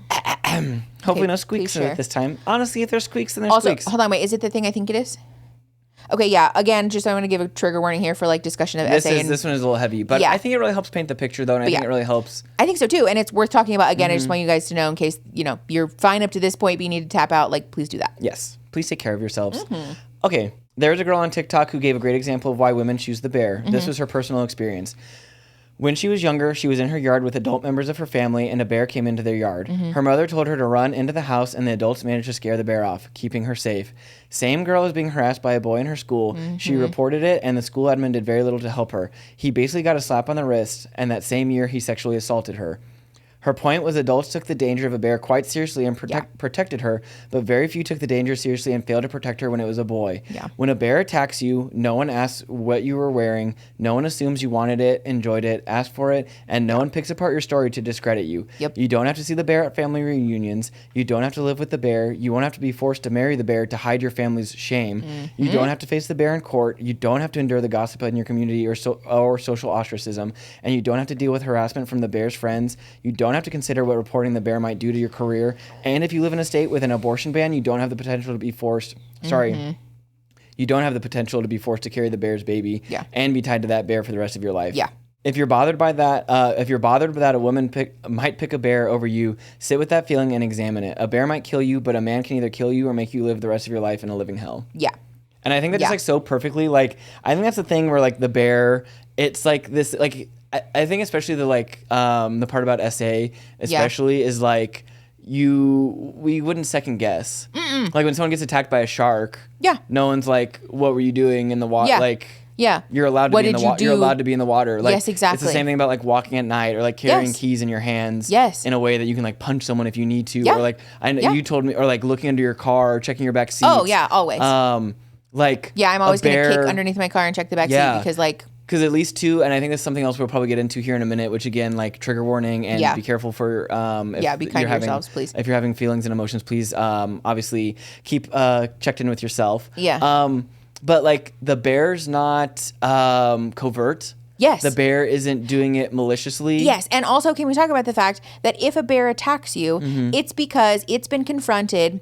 Hopefully no squeaks in it this time. Honestly, if there's squeaks, then there's squeaks. Hold on, wait. Is it the thing I think it is? Okay, yeah. Again, just I want to give a trigger warning here for like discussion of essay. This one is a little heavy, but I think it really helps paint the picture though, and I think it really helps. I think so too, and it's worth talking about. Again, I just want you guys to know in case, you're fine up to this point, but you need to tap out, like please do that. Yes. Please take care of yourselves. Okay. There's a girl on TikTok who gave a great example of why women choose the bear. This was her personal experience. When she was younger, she was in her yard with adult members of her family, and a bear came into their yard. Her mother told her to run into the house, and the adults managed to scare the bear off, keeping her safe. Same girl was being harassed by a boy in her school. She reported it, and the school admin did very little to help her. He basically got a slap on the wrist, and that same year, he sexually assaulted her. Her point was adults took the danger of a bear quite seriously and protected her, but very few took the danger seriously and failed to protect her when it was a boy. Yeah. When a bear attacks you, no one asks what you were wearing, no one assumes you wanted it, enjoyed it, asked for it, and no one picks apart your story to discredit you. Yep. You don't have to see the bear at family reunions. You don't have to live with the bear. You won't have to be forced to marry the bear to hide your family's shame. You don't have to face the bear in court. You don't have to endure the gossip in your community or social ostracism. And you don't have to deal with harassment from the bear's friends. You don't have to consider what reporting the bear might do to your career. And if you live in a state with an abortion ban, you don't have the potential to be forced. You don't have the potential to be forced to carry the bear's baby and be tied to that bear for the rest of your life. Yeah. If you're bothered by that, a woman might pick a bear over you, sit with that feeling and examine it. A bear might kill you, but a man can either kill you or make you live the rest of your life in a living hell. Yeah. And I think that just like so perfectly, like, I think that's the thing where like the bear, it's like this, like, I think especially the like, the part about SA especially is like, we wouldn't second guess. Like when someone gets attacked by a shark, no one's like, what were you doing in the water? Like, you're allowed to be in the water. You're allowed to be in the water. Like, yes, exactly. It's the same thing about like walking at night or like carrying keys in your hands. Yes. In a way that you can like punch someone if you need to, or like I know you told me, or like looking under your car, or checking your back seat. Oh yeah, always. Like I'm always gonna kick underneath my car and check the back seat because like. Because at least two, and I think that's something else we'll probably get into here in a minute, which again, like trigger warning and be careful for, if be kind to yourselves, please. If you're having feelings and emotions, please, obviously keep, checked in with yourself. Yeah. But like the bear's not, covert. Yes. The bear isn't doing it maliciously. Yes. And also, can we talk about the fact that if a bear attacks you, it's because it's been confronted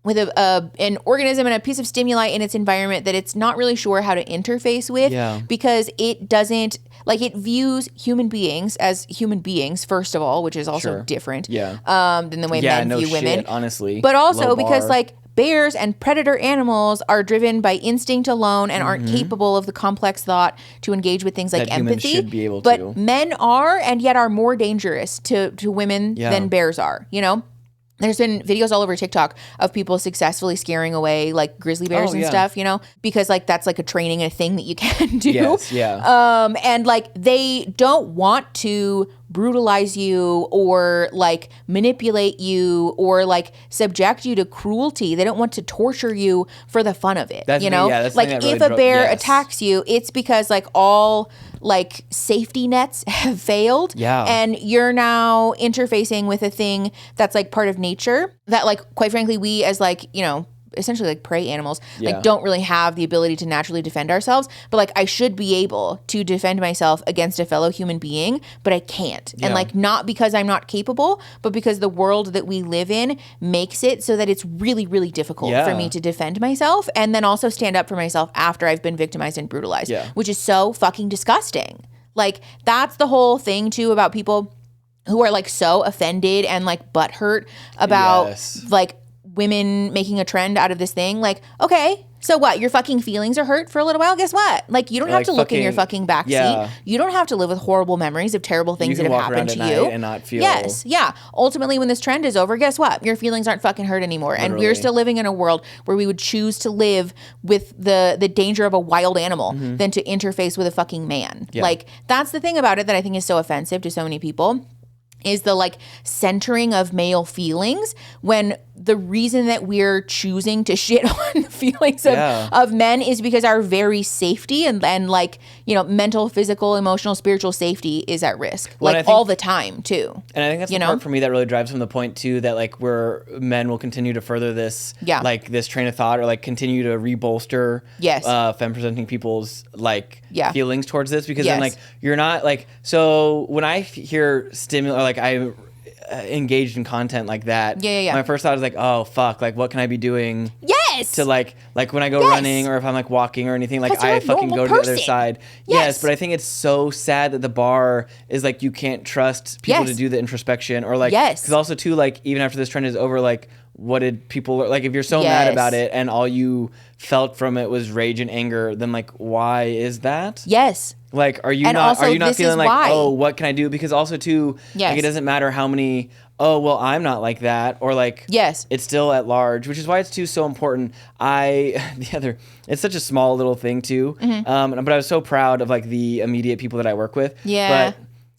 with an organism and a piece of stimuli in its environment that it's not really sure how to interface with because it doesn't, like it views human beings as human beings, first of all, which is also different than the way men view women. Honestly. But also because like bears and predator animals are driven by instinct alone and aren't capable of the complex thought to engage with things like empathy. Should be able to. But men are and yet are more dangerous to women than bears are, you know? There's been videos all over TikTok of people successfully scaring away like grizzly bears and stuff, you know, because like that's like a training and a thing that you can do. Yes, yeah. And like they don't want to brutalize you or like manipulate you or like subject you to cruelty. They don't want to torture you for the fun of it. You know, like if a bear attacks you, it's because like all like safety nets have failed. And you're now interfacing with a thing that's like part of nature that like, quite frankly, we as like, you know, essentially like prey animals, like don't really have the ability to naturally defend ourselves. But like I should be able to defend myself against a fellow human being, but I can't. And like not because I'm not capable, but because the world that we live in makes it so that it's really, really difficult for me to defend myself and then also stand up for myself after I've been victimized and brutalized, which is so fucking disgusting. Like that's the whole thing too about people who are like so offended and like butthurt about like women making a trend out of this thing. Like, okay, so what? Your fucking feelings are hurt for a little while? Guess what? Like, you don't have to look in your fucking backseat. You don't have to live with horrible memories of terrible things that have happened to you. And not feel Ultimately, when this trend is over, guess what? Your feelings aren't fucking hurt anymore. Literally. And we're still living in a world where we would choose to live with the danger of a wild animal than to interface with a fucking man. Like, that's the thing about it that I think is so offensive to so many people. Is the like centering of male feelings when the reason that we're choosing to shit on the feelings of men is because our very safety and like, you know, mental, physical, emotional, spiritual safety is at risk. Well, like all the time too. And I think that's the part for me that really drives home the point too, that like where men will continue to further this, like this train of thought or like continue to rebolster femme presenting people's like feelings towards this because then like you're not like, so when I hear stimuli, like I engaged in content like that. My first thought is like, oh fuck, like what can I be doing? To like when I go running or if I'm like walking or anything, like I fucking go to the other side. But I think it's so sad that the bar is like you can't trust people to do the introspection or like because also too like even after this trend is over, like what did people like if you're so mad about it and all you felt from it was rage and anger, then like why is that? Like, are you not feeling like, oh, what can I do? Because also too, like, it doesn't matter how many, oh, well, I'm not like that. Or like, it's still at large, which is why it's too so important. It's such a small little thing too. But I was so proud of like the immediate people that I work with. But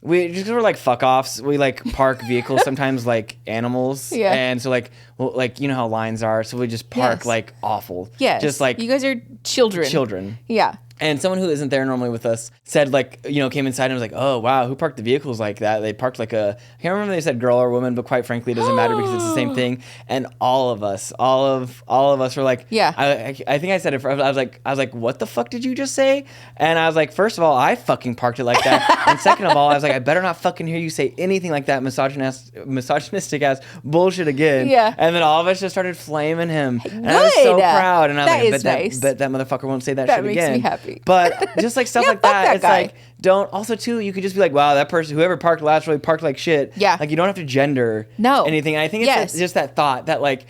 We just were like fuck offs. We like park vehicles sometimes like animals. Yeah. And so like, well, like you know how lines are. So we just park Yes. like awful. Yes. Just like you guys are children. children. Yeah. And someone who isn't there normally with us said, like, you know, came inside and was like, oh, wow, who parked the vehicles like that? They parked like I can't remember if they said girl or woman, but quite frankly, it doesn't matter because it's the same thing. And all of us were like, yeah. I think I said it, I was like, what the fuck did you just say? And I was like, first of all, I fucking parked it like that. And second of all, I was like, I better not fucking hear you say anything like that misogynistic ass bullshit again. Yeah. And then all of us just started flaming him. And Good. I was so proud. And I was That like, is nice. bet that motherfucker won't say that shit makes again. me happy. But just like stuff Yeah, like fuck that, that it's guy. like don't. Also, too, you could just be like, wow, that person, whoever parked last, really parked like shit. Yeah. Like you don't have to gender anything. And I think it's just that thought that like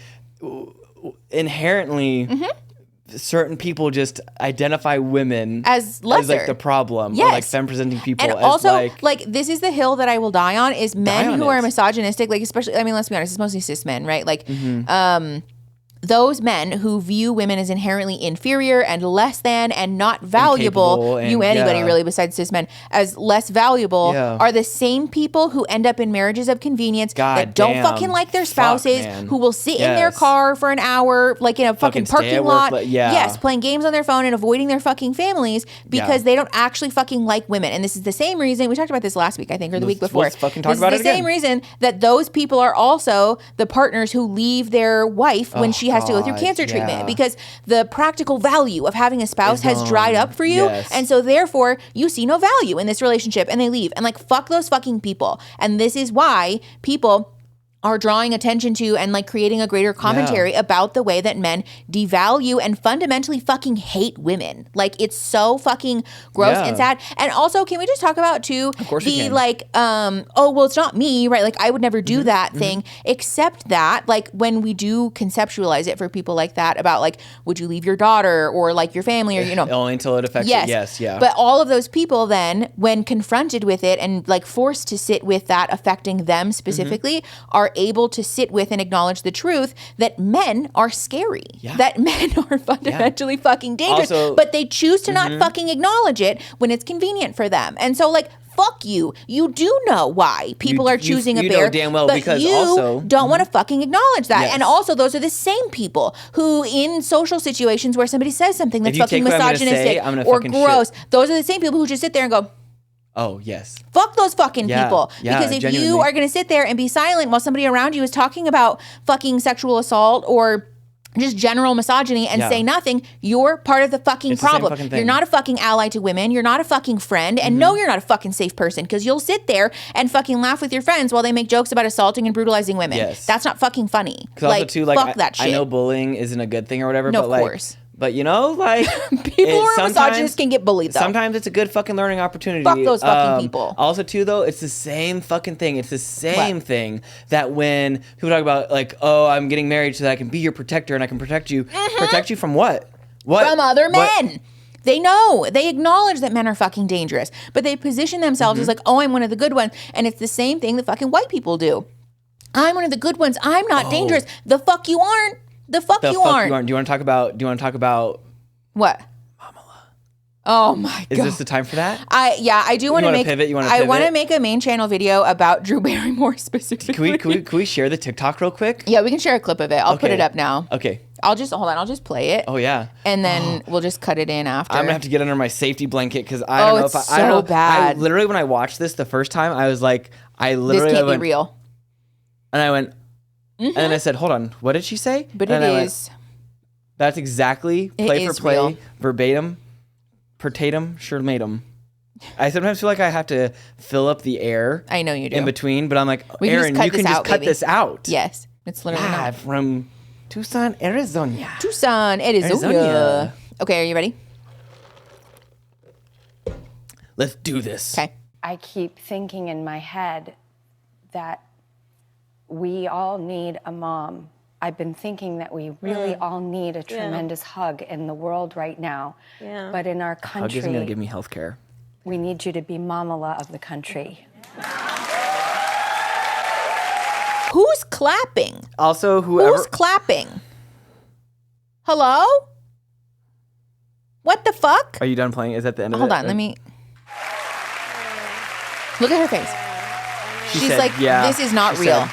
inherently. Certain people just identify women as lesser, as like the problem, yes. or like femme-presenting people. And as also, like this is the hill that I will die on is men who are it. misogynistic, like especially, I mean, let's be honest, it's mostly cis men, right? Like, those men who view women as inherently inferior and less than and not valuable, anybody really besides cis men, as less valuable, are the same people who end up in marriages of convenience that don't fucking like their spouses, who will sit in their car for an hour, like in a fucking parking lot, playing games on their phone and avoiding their fucking families because they don't actually fucking like women. And this is the same reason, we talked about this last week, I think, or the week before. Let's fucking talk about it again. This is the same reason that those people are also the partners who leave their wife when she has to go through cancer treatment, because the practical value of having a spouse has dried up for you. And so therefore you see no value in this relationship and they leave. And like, fuck those fucking people. And this is why people are drawing attention to and like creating a greater commentary about the way that men devalue and fundamentally fucking hate women. Like it's so fucking gross and sad. And also, can we just talk about too the like oh well, it's not me, right? Like I would never do that thing, except that like when we do conceptualize it for people like that about like, would you leave your daughter or like your family or you know only until it affects it. But all of those people then, when confronted with it and like forced to sit with that affecting them specifically, are able to sit with and acknowledge the truth that men are scary, that men are fundamentally fucking dangerous, but they choose to not fucking acknowledge it when it's convenient for them. And so like, fuck you. You do know why people are choosing a bear, know damn well, but because you also don't want to fucking acknowledge that. And also, those are the same people who, in social situations where somebody says something that's fucking misogynistic or gross, those are the same people who just sit there and go, oh, yes. Fuck those fucking people. Because if you are going to sit there and be silent while somebody around you is talking about fucking sexual assault or just general misogyny and say nothing, you're part of the fucking problem. You're not a fucking ally to women. You're not a fucking friend. And no, you're not a fucking safe person because you'll sit there and fucking laugh with your friends while they make jokes about assaulting and brutalizing women. That's not fucking funny. Like, also too, like, fuck that shit. I know bullying isn't a good thing or whatever, no, but of like, course. But you know, like people who are misogynists can get bullied though. Sometimes it's a good fucking learning opportunity. Fuck those fucking people. Also too though, it's the same fucking thing. It's the same thing that when people talk about like, oh, I'm getting married so that I can be your protector and I can protect you. Protect you from what? What? From other men. They know. They acknowledge that men are fucking dangerous. But they position themselves as like, oh, I'm one of the good ones. And it's the same thing that fucking white people do. I'm one of the good ones. I'm not dangerous. The fuck you aren't. The fuck you aren't. Do you want to talk about what? Oh my god. Is this the time for that? I do want to make pivot. I want to make a main channel video about Drew Barrymore specifically. Can we share the TikTok real quick? Yeah, we can share a clip of it. I'll put it up now. Okay. I'll just play it. Oh yeah. And then we'll just cut it in after. I'm gonna have to get under my safety blanket because I don't know if I don't know. Bad. I literally when I watched this the first time, I was like, this can't be real. And I went, and then I said, hold on, what did she say? But it is. That's exactly play for play, real. verbatim, pertatum, shermatum. I sometimes feel like I have to fill up the air. I know you do. In between, but I'm like, Aaron, you can just cut this out. Yes, it's literally not. From Tucson, Arizona. Okay, are you ready? Let's do this. Okay. I keep thinking in my head that we all need a mom. I've been thinking that we really all need a tremendous hug in the world right now. Yeah. But in our country, hug isn't going to give me health care. We need you to be mamala of the country. Who's clapping? Also, whoever... Who's clapping? Hello? What the fuck? Are you done playing? Is that the end of it? Hold on, let me... Look at her face. She's said, like, yeah. this is not She real. said,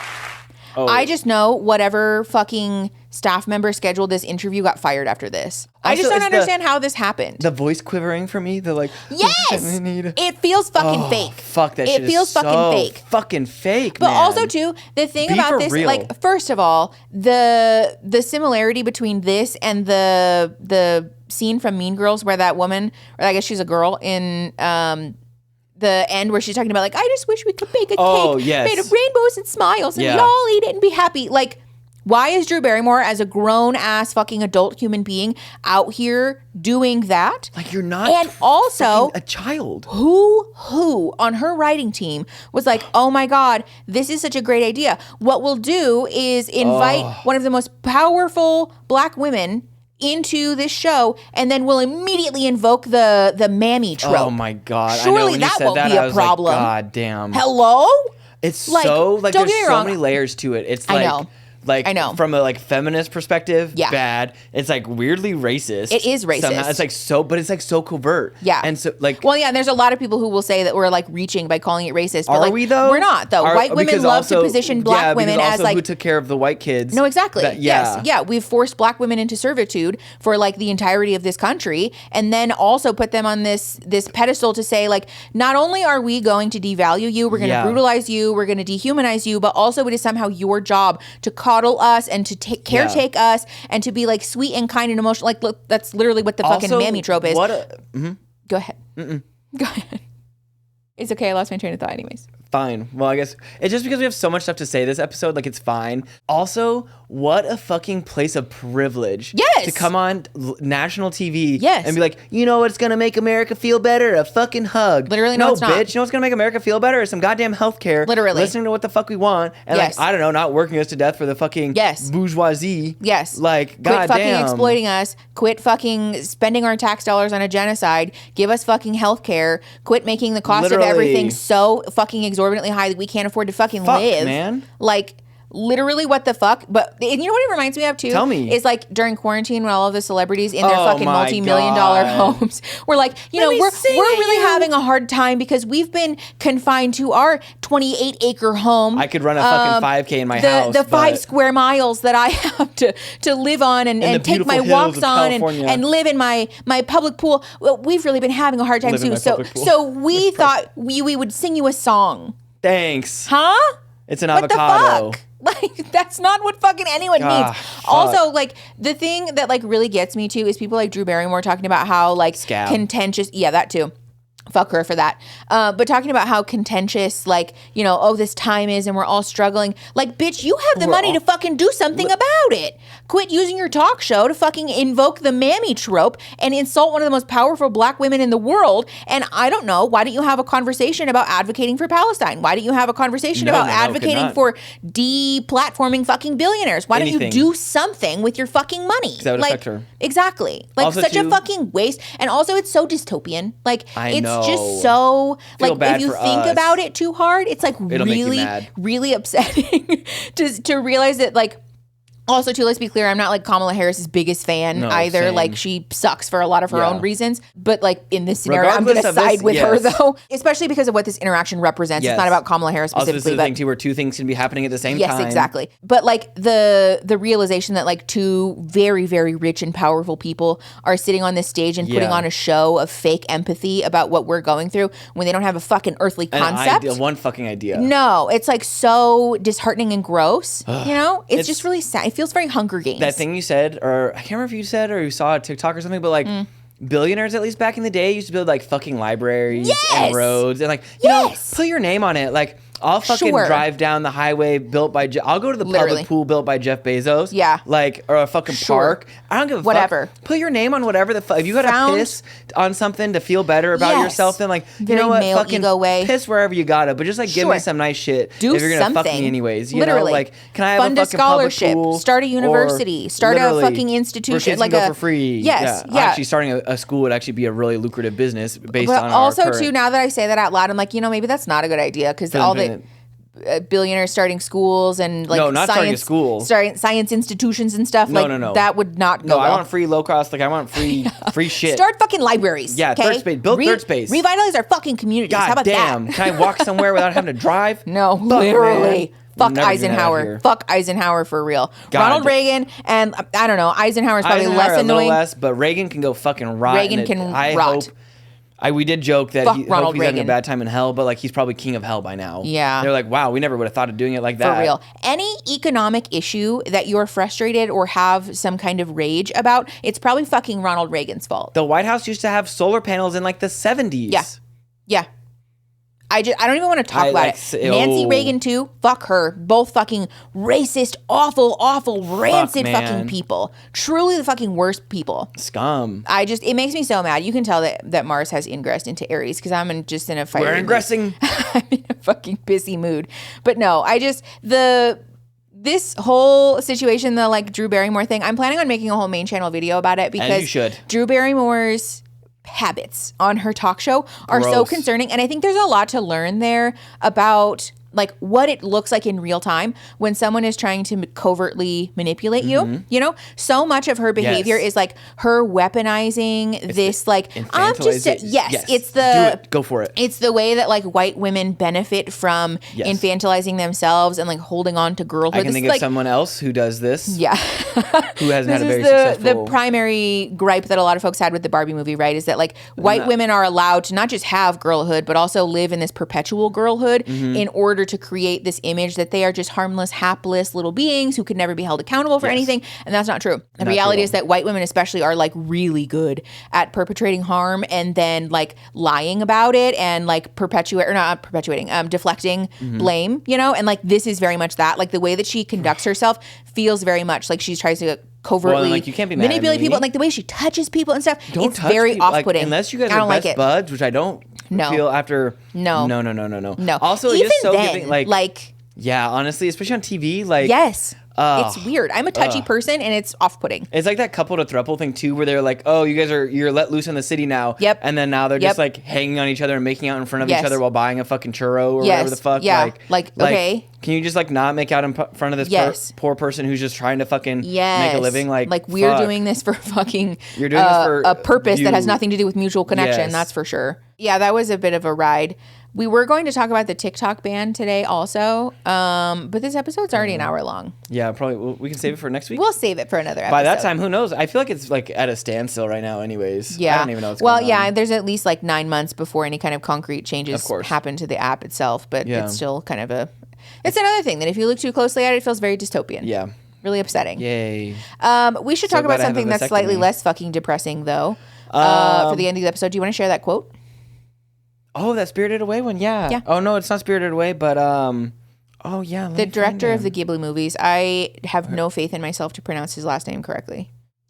oh. I just know whatever fucking staff member scheduled this interview got fired after this. I just Also, don't understand how this happened. The voice quivering for me, the like, yes! It feels fucking fake. Fuck, that shit It feels is fucking so fake. fucking fake, But man. also, too, the thing Be about for this, real. like, first of all, the similarity between this and the scene from Mean Girls where that woman, or I guess she's a girl, in the end where she's talking about, like, I just wish we could bake a cake made of rainbows and smiles and we'd all eat it and be happy. Like, why is Drew Barrymore, as a grown-ass fucking adult human being, out here doing that? Like, you're not and also a child. Who on her writing team was like, oh my God, this is such a great idea. What we'll do is invite one of the most powerful black women into this show, and then we'll immediately invoke the mammy trope. Oh my God. Surely I know when that you said won't that, be I a was problem. Like, God damn. Hello? It's Like, so, like, don't there's get me so wrong. many layers to it. It's I like, know. like, I know. from a like feminist perspective, Yeah. bad. It's like weirdly racist. It is racist. Somehow. It's like so, but it's like so covert. Yeah. And so like, Well, yeah, and there's a lot of people who will say that we're like reaching by calling it racist. But are like, we though? We're not though. White women because love to also- position black yeah, women because as also like who took care of the white kids. No, exactly. That- Yes. Yeah. We've forced black women into servitude for like the entirety of this country, and then also put them on this pedestal to say, like, not only are we going to devalue you, we're going to Yeah. brutalize you, we're going to dehumanize you, but also it is somehow your job to coddle us and to caretake us and to be like sweet and kind and emotional. Like, look, that's literally what the fucking Also, mammy trope is. What a, Go ahead. Go ahead. It's okay. I lost my train of thought anyways. Fine. Well, I guess it's just because we have so much stuff to say this episode, like it's fine. Also, what a fucking place of privilege. Yes. To come on national TV Yes. and be like, you know what's gonna make America feel better? A fucking hug. Literally, no, it's not. bitch. You know what's gonna make America feel better? Is some goddamn healthcare. Literally. Listening to what the fuck we want. And Yes. like, I don't know, not working us to death for the fucking Yes. bourgeoisie. Yes. Like, quit goddamn. fucking exploiting us. Quit fucking spending our tax dollars on a genocide. Give us fucking health care. Quit making the cost Literally. of everything so fucking exorbitantly high that we can't afford to fucking Fuck, live. man. Like, literally, what the fuck? But and you know what it reminds me of too? Tell me. Is like during quarantine when all of the celebrities in their Oh fucking my multi-million-dollar God. homes were like, you know, me we're sing really at you. having a hard time because we've been confined to our 28-acre home. I could run a fucking 5K in my house. The 5 but- square miles that I have to live on and the take my beautiful hills walks of on California. and live in my public pool. Well, we've really been having a hard time Live in too. my So public pool. so we thought we would sing you a song. Thanks. Huh? It's an What avocado. the fuck? Like, that's not what fucking anyone needs. fuck. Also, like, the thing that like really gets me too is people like Drew Barrymore talking about how like Scab. contentious. Yeah, that too. Fuck her for that. But talking about how contentious, like, you know, oh, this time is and we're all struggling. Like, bitch, you have the money to fucking do something about it. Quit using your talk show to fucking invoke the mammy trope and insult one of the most powerful black women in the world. And I don't know, why don't you have a conversation about advocating for Palestine? Why don't you have a conversation about could advocating not. for deplatforming fucking billionaires? Why don't Anything. you do something with your fucking money? That would like, affect her. Exactly. Like, Also, such a too- fucking waste. And also, it's so dystopian. Like, I it's know. just so, Feel like, bad if you for think us. about it too hard, it's like It'll make you really, mad. really upsetting to realize that, like, also, too, let's be clear, I'm not like Kamala Harris's biggest fan No, either. same. Like, she sucks for a lot of her Yeah. own reasons. But, like, in this scenario, I'm going Regardless to of this, side with her, yes. though. Especially because of what this interaction represents. Yes. It's not about Kamala Harris Also, this is specifically, the thing but too, where two things can be happening at the same yes, time. exactly. But like the realization that like two very, very rich and powerful people are sitting on this stage and putting Yeah. on a show of fake empathy about what we're going through when they don't have a fucking earthly An concept. idea, one fucking idea. No, it's like so disheartening and gross. You know, it's It's- just really sad. It feels very Hunger Games. That thing you said, or I can't remember if you said or you saw a TikTok or something, but like billionaires, at least back in the day, used to build like fucking libraries Yes! and roads and like, you know, Yes! put your name on it. Like, I'll fucking Sure. drive down the highway built by, I'll go to the Literally. public pool built by Jeff Bezos. Yeah. Like, or a fucking Sure. park. I don't give a Whatever. fuck. Put your name on whatever the fuck. If you gotta Found- piss on something to feel better about Yes. yourself, then like, you Very know what? male Fucking ego way. piss wherever you gotta, but just like give me Sure. some nice shit. Do if you're gonna fuck something. me anyways. You Literally. know, like, can I have Fund a a fucking public scholarship. pool? Start a Or university. Start a literally, fucking where institution, kids like can go a- for free. Yes, yeah. Actually, starting a school would actually be a really lucrative business based but on also our too, current now that I say that out loud, I'm like, you know, maybe that's not a good idea because all the billionaires starting schools and like No, not starting a school. starting science institutions and stuff. No. That would not go No, well. I want free low cost. Like I want free shit. Start fucking libraries. Yeah, okay? third space. Build third space. Revitalize our fucking communities. God How about damn. that? Can I walk somewhere without having to drive? No, Fuck, literally. man. Fuck Never doing that out Eisenhower. here. Fuck Eisenhower for real. God. Ronald Reagan and I don't know. Eisenhower's probably Eisenhower less a little annoying. less, but Reagan can go fucking rot. Reagan and can I rot. hope. We did joke that Fuck he Ronald hope he's having a Reagan. bad time in hell, but like he's probably king of hell by now. Yeah. They're like, wow, we never would have thought of doing it like that. For real. Any economic issue that you're frustrated or have some kind of rage about, it's probably fucking Ronald Reagan's fault. The White House used to have solar panels in like the 70s. Yeah. Yeah. I don't even want to talk about it. Nancy Reagan too. Fuck her. Both fucking racist, awful, rancid man. fucking people. Truly the fucking worst people. Scum. It makes me so mad. You can tell that Mars has ingressed into Aries because I'm just in a fiery We're mood. ingressing. I'm in a fucking pissy mood. But no, this whole situation, the like Drew Barrymore thing, I'm planning on making a whole main channel video about it because you should. Drew Barrymore's habits on her talk show are so Gross. concerning. And I think there's a lot to learn there about like what it looks like in real time when someone is trying to covertly manipulate you, you know? So much of her behavior is like her weaponizing this like, I'm just, yes, it's the, Do it. Go for it. it's the way that like white women benefit from Yes. infantilizing themselves and like holding on to girlhood. I can think of someone else who does this. Yeah. Who hasn't had a very the successful. primary gripe that a lot of folks had with the Barbie movie, right? Is that like white women are allowed to not just have girlhood, but also live in this perpetual girlhood in order to create this image that they are just harmless, hapless little beings who could never be held accountable for anything. And that's not true. The reality is that white women especially are like really good at perpetrating harm and then like lying about it and like deflecting blame, you know? And like this is very much that. Like the way that she conducts herself feels very much like she tries to covertly like, you can't be mad at manipulate me. people. And like the way she touches people and stuff, Don't it's touch very people. Like, off-putting. unless you guys I are don't best like it. buds, which I don't feel after. No. No. No. Also, even it's just so then, giving, like, yeah, honestly, especially on TV, like, yes. It's weird. I'm a touchy person and it's off-putting. it's like that couple to throuple thing too, where they're like, "Oh, you're let loose in the city now." Yep. And then now they're just like hanging on each other and making out in front of each other while buying a fucking churro or whatever the fuck. Yeah. Like, okay. Can you just like not make out in front of this poor person who's just trying to fucking make a living? Like we're doing this for fucking You're doing this for a purpose that has you. nothing to do with mutual connection. Yes. That's for sure. Yeah, that was a bit of a ride. We were going to talk about the TikTok ban today also, but this episode's already an hour long. Yeah, probably we can save it for next week. We'll save it for another episode. By that time, who knows? I feel like it's like at a standstill right now anyways. Yeah. I don't even know what's going on. There's at least like 9 months before any kind of concrete changes happen to the app itself, but it's still kind of it's another thing that if you look too closely at it, it feels very dystopian. Yeah. Really upsetting. Yay. We should So talk about glad I have a something that's slightly vasectomy. less fucking depressing though. For the end of the episode, do you want to share that quote? Oh, that Spirited Away one, yeah. Yeah. Oh no, it's not Spirited Away, but oh yeah. The director of the Ghibli movies. I have no faith in myself to pronounce his last name correctly.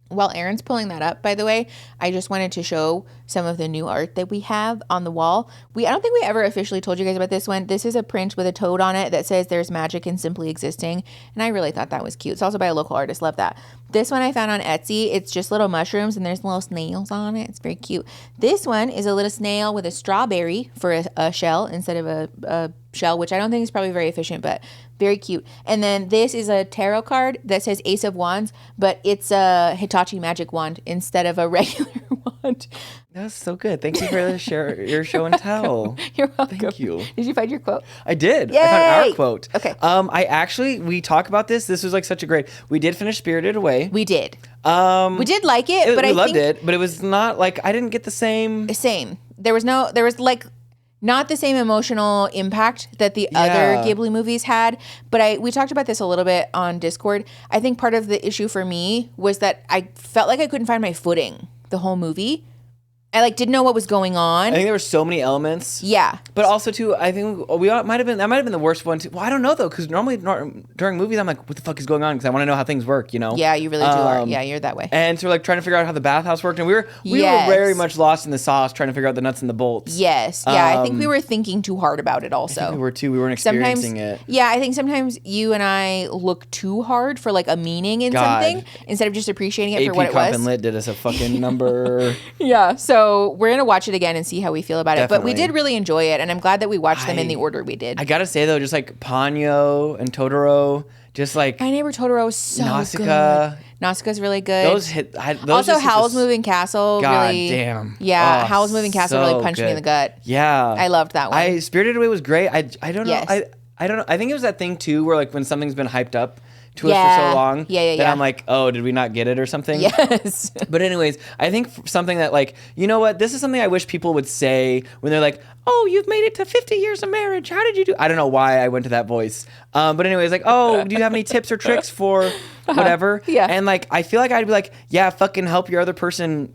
While Aaron's pulling that up, by the way, I just wanted to show some of the new art that we have on the wall. I don't think we ever officially told you guys about this one. This is a print with a toad on it that says "There's magic in simply existing," and I really thought that was cute. It's also by a local artist. Love that. This one I found on Etsy. It's just little mushrooms and there's little snails on it. It's very cute. This one is a little snail with a strawberry for a shell instead of a shell, which I don't think is probably very efficient, but very cute. And then this is a tarot card that says Ace of Wands, but it's a Hitachi magic wand instead of a regular wand. That's so good. Thank you for your show and tell. You're welcome. Thank you. Did you find your quote? I did. Yay! I found our quote. Okay. We talk about this. This was like such a great. We did finish Spirited Away. We did. We did like it, but we I loved think it. But it was not like I didn't get the same. same. There was like not the same emotional impact that the other Ghibli movies had, but we talked about this a little bit on Discord. I think part of the issue for me was that I felt like I couldn't find my footing the whole movie. I like didn't know what was going on. I think there were so many elements. Yeah. But also too, I think that might have been the worst one too. Well, I don't know though, because normally during movies I'm like, what the fuck is going on? Because I want to know how things work, you know? Yeah, you really do are. Yeah, you're that way. And so we're like trying to figure out how the bathhouse worked, and we were very much lost in the sauce, trying to figure out the nuts and the bolts. Yes. Yeah, I think we were thinking too hard about it also. I think we were too. We weren't experiencing it. Yeah, I think sometimes you and I look too hard for like a meaning in something instead of just appreciating it for what it was. AP Comp and Lit did us a fucking number. Yeah. So So we're going to watch it again and see how we feel about it. But we Definitely. did really enjoy it. And I'm glad that we watched them in the order we did. I gotta say though, just like Ponyo and Totoro, just like My Neighbor Totoro is so Nausicaa. good. Nausicaa's really good. those hit. Those Also, just hit Howl's this- Moving Castle. God really, damn. Yeah, Oh, Howl's Moving Castle really so punched me in good. the gut. Yeah, I loved that one. Spirited Away was great. I don't know. Yes. I don't know. I think it was that thing too, where like when something's been hyped up to us Yeah. for so long, Yeah, that I'm like, oh, did we not get it or something? Yes. But anyways, I think something that like, you know what? This is something I wish people would say when they're like, oh, you've made it to 50 years of marriage. How did you do? I don't know why I went to that voice. But anyways, like, oh, do you have any tips or tricks for whatever? Yeah. And like, I feel like I'd be like, yeah, fucking help your other person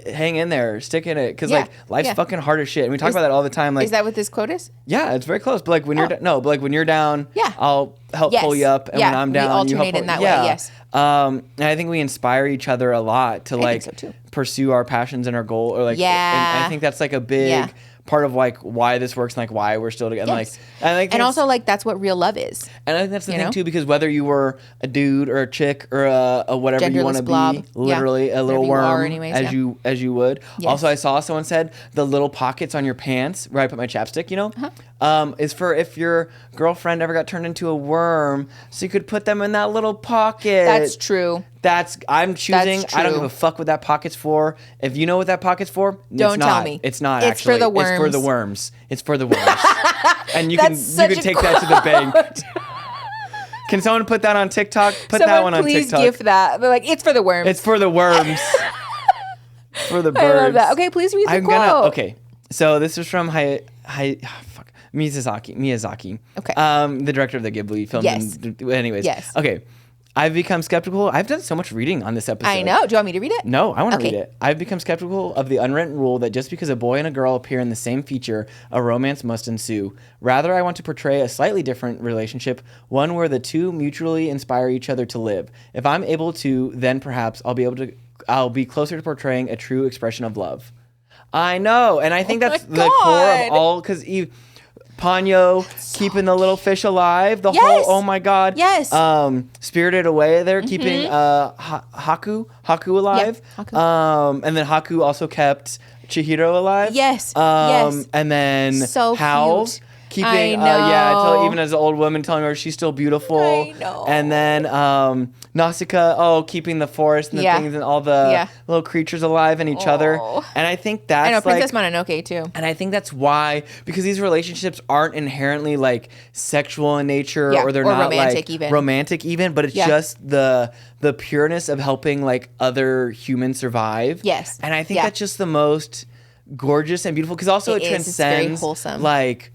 hang in there, stick in it. Because Yeah. like, life's Yeah. fucking hard as shit. And we talk about that all the time. Like, Is that what this quote is? yeah, it's very close. But like when you're but like when you're down, Yeah. I'll help Yes. pull you up, and Yeah, when I'm we down, you help alternate in pull- that way, yeah. yes. And I think we inspire each other a lot to like so, too. pursue our passions and our goal, or like, Yeah. And I think that's like a big Yeah. part of like why this works and like why we're still together. Yes. And I think And it's- also, like, that's what real love is. and I think that's the you thing know? too, because whether you were a dude or a chick or a whatever you want Genderless to blob. be, literally Yeah. a little Whatever you are worm, anyways, as yeah. you would. Yes. Also, I saw someone said the little pockets on your pants where I put my chapstick, you know, is for if your girlfriend ever got turned into a worm, so you could put them in that little pocket. That's true. I'm choosing. That's I don't true. give a fuck what that pocket's for. If you know what that pocket's for, Don't it's tell not. me. It's not. It's for actually. the It's for the worms. worms. It's for the worms. And you That's such can a take that to the bank. Can someone put that on TikTok? Put that one on please TikTok. gift that. They're like, it's for the worms. It's for the worms. For the birds. I love that. Okay, please read the I'm quote. gonna. Okay, so this is from Miyazaki. Okay. The director of the Ghibli films. Yes. Anyways. Yes. Okay. I've become skeptical. I've done so much reading on this episode. I know. Do you want me to read it? No, I want to Okay. read it. I've become skeptical of the unwritten rule that just because a boy and a girl appear in the same feature, a romance must ensue. Rather, I want to portray a slightly different relationship, one where the two mutually inspire each other to live. If I'm able to, then perhaps I'll be closer to portraying a true expression of love. I know, and I think that's the core God. of all, because Ponyo keeping the little fish alive. The Yes. whole, oh my God. Yes. Spirited Away, they're keeping Haku alive. Haku. And then Haku also kept Chihiro alive. Yes. Yes. And then So Howl cute. keeping I know. even as an old woman telling her she's still beautiful. I know. And then Nausicaa, keeping the forest and the Yeah. things and all the Yeah. little creatures alive and each other. Oh. And I think that's I know, Princess like, Mononoke, too. and I think that's why, because these relationships aren't inherently like sexual in nature, Yeah, or they're or not romantic like even. romantic even, but it's Yeah. just the pureness of helping like other humans survive. Yes. And I think Yeah. that's just the most gorgeous and beautiful, because also it It is. It's very transcends wholesome. like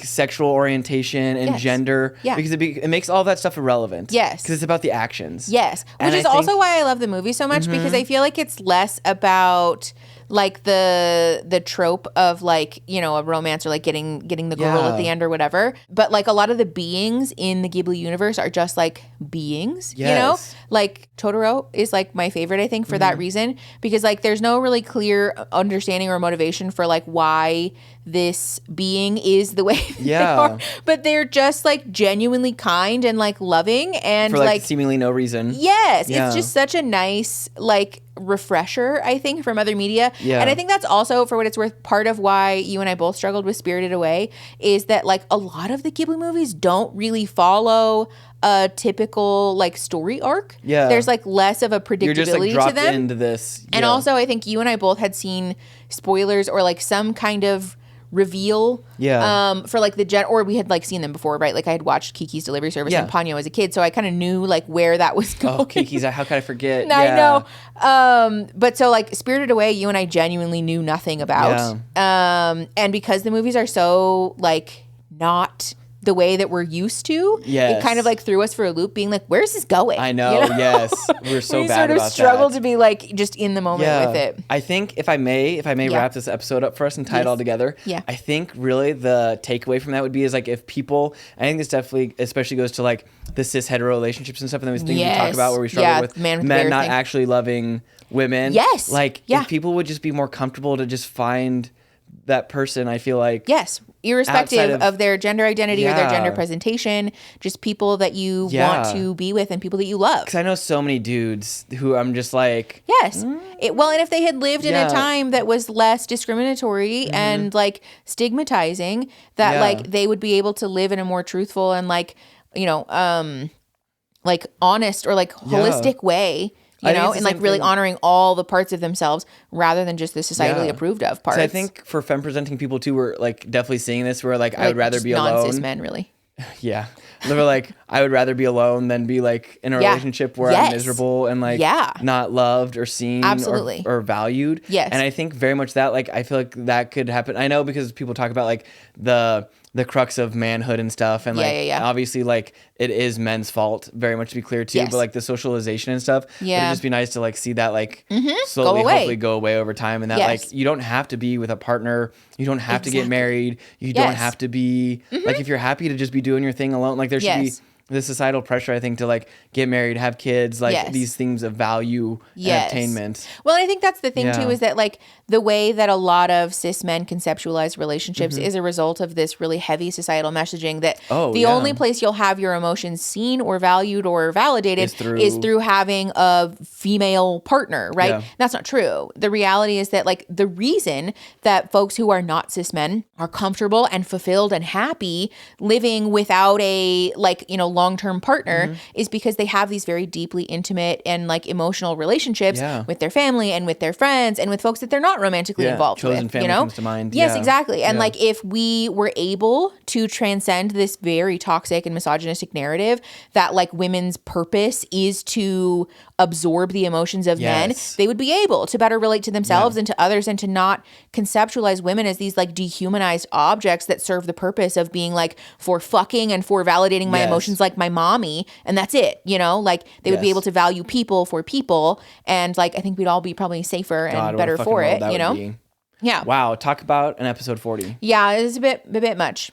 sexual orientation and Yes. gender, Yeah. because it makes all that stuff irrelevant. Yes. Because it's about the actions. Yes, And which is I also think- why I love the movie so much, because I feel like it's less about like the trope of like, you know, a romance or like getting the girl Yeah. at the end or whatever, but like a lot of the beings in the Ghibli universe are just like beings, you know? Yes. Like Totoro is like my favorite, I think, for that reason, because like there's no really clear understanding or motivation for like why this being is the way they Yeah. are, but they're just like genuinely kind and like loving and For like seemingly no reason. yes, Yeah. it's just such a nice like refresher, I think, from other media. Yeah. And I think that's also, for what it's worth, part of why you and I both struggled with Spirited Away, is that like a lot of the Ghibli movies don't really follow a typical like story arc. Yeah. There's like less of a You're just like predictability to dropped them. into this. And yeah. also, I think you and I both had seen spoilers or like some kind of reveal Yeah. for like or we had like seen them before, right? Like I had watched Kiki's Delivery Service Yeah. and Ponyo as a kid, so I kind of knew like where that was going. Oh, Kiki's, how could I forget? I Yeah. know. But so like Spirited Away, you and I genuinely knew nothing about. And because the movies are so like not the way that we're used to, Yes. it kind of like threw us for a loop, being like, where's this going? I know, You yes. We're so we bad sort of about struggle that. to be like just in the moment with it. I think if I may wrap this episode up for us and tie it all together. Yeah. I think really the takeaway from that would be is like if people, I think this definitely especially goes to like the cis hetero relationships and stuff, and those things we talk Yes. about where we struggle Yeah, with man with the men bear not thing. actually loving women. Yes. Like Yeah. if people would just be more comfortable to just find that person, I feel like. Yes, irrespective of their gender identity or their Yeah. gender presentation, just people that you Yeah. want to be with and people that you love. Because I know so many dudes who I'm just like, Yes. Well, and if they had lived in Yeah. a time that was less discriminatory and like stigmatizing, that Yeah. like they would be able to live in a more truthful and like, you know, like honest or like holistic way, I you think know, it's the and like same really thing. honoring all the parts of themselves rather than just the societally Yeah. approved of parts. So I think for femme presenting people too, we're like definitely seeing this where like I Like, would rather just be alone. non-cis men, really. Yeah. They were like, I would rather be alone than be like in a Yeah. relationship where Yes. I'm miserable and like Yeah. not loved or seen Absolutely. or valued. Yes. And I think very much that, like, I feel like that could happen. I know because people talk about like the crux of manhood and stuff. And like, Yeah. obviously like it is men's fault very much to be clear too, Yes. but like the socialization and stuff, Yeah. it'd just be nice to like see that like slowly, away. hopefully go away over time. And that Yes. like, you don't have to be with a partner. You don't have to get Exactly. married. You Yes. don't have to be like, if you're happy to just be doing your thing alone, like there should Yes. be the societal pressure, I think, to like get married, have kids, like Yes. these things of value Yes. and attainment. Well, I think that's the thing Yeah. too, is that like the way that a lot of cis men conceptualize relationships is a result of this really heavy societal messaging that Oh, the yeah. only place you'll have your emotions seen or valued or validated Is is through- through having a female partner, right? Yeah. That's not true. The reality is that like the reason that folks who are not cis men are comfortable and fulfilled and happy living without a like, you know, long-term partner is because they have these very deeply intimate and like emotional relationships Yeah. with their family and with their friends and with folks that they're not romantically Yeah, involved chosen with, family you know? comes to mind. Yes, Yeah. exactly. And Yeah. like if we were able to transcend this very toxic and misogynistic narrative that like women's purpose is to absorb the emotions of men, Yes. they would be able to better relate to themselves and to others and to not conceptualize women as these like dehumanized objects that serve the purpose of being like for fucking and for validating my Yes. emotions like my mommy, and that's it, you know? Like they would be Yes. able to value people for people, and like I think we'd all be probably safer and God, what a better fucking for world it, that you would know? be. Yeah. Wow, talk about an episode 40. Yeah, it's a bit much.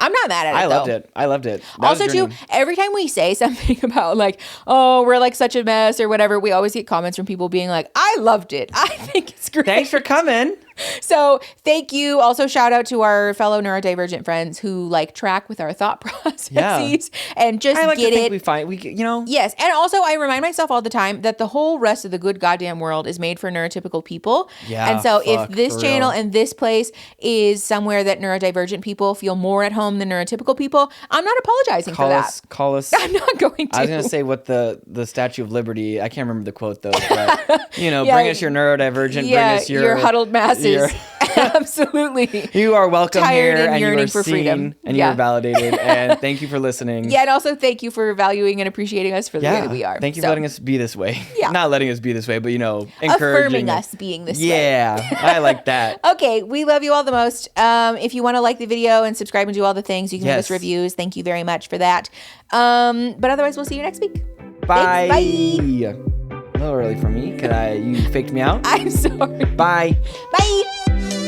I'm not mad at it. I loved though. it. I loved it. That was Also, a too, journey. every time we say something about like, oh, we're like such a mess or whatever, we always get comments from people being like, I loved it. I think it's great. Thanks for coming. So thank you. Also, shout out to our fellow neurodivergent friends who like track with our thought processes and just I like get to think it. we find we you know. Yes. And also, I remind myself all the time that the whole rest of the good goddamn world is made for neurotypical people. Yeah, And so, fuck, if this for channel real. and this place is somewhere that neurodivergent people feel more at home than neurotypical people, I'm not apologizing for that. Call us. I'm not going to. I was gonna say what the Statue of Liberty. I can't remember the quote though. But, you know, Yeah, bring us your neurodivergent. yeah, bring us your huddled masses. your- Absolutely. You are welcome Tired here, and and you yearning are for seen, freedom. and Yeah. you are validated. And thank you for listening. Yeah, and also thank you for valuing and appreciating us for the way that we are. Thank you So, for letting us be this way. Yeah. Not letting us be this way, but you know, encouraging affirming us being this way. Yeah, I like that. Okay, we love you all the most. If you want to like the video and subscribe and do all the things, you can give us Yes. reviews. Thank you very much for that. But otherwise, we'll see you next week. Bye. Thanks, bye. A little early for me. You faked me out. I'm sorry. Bye. Bye.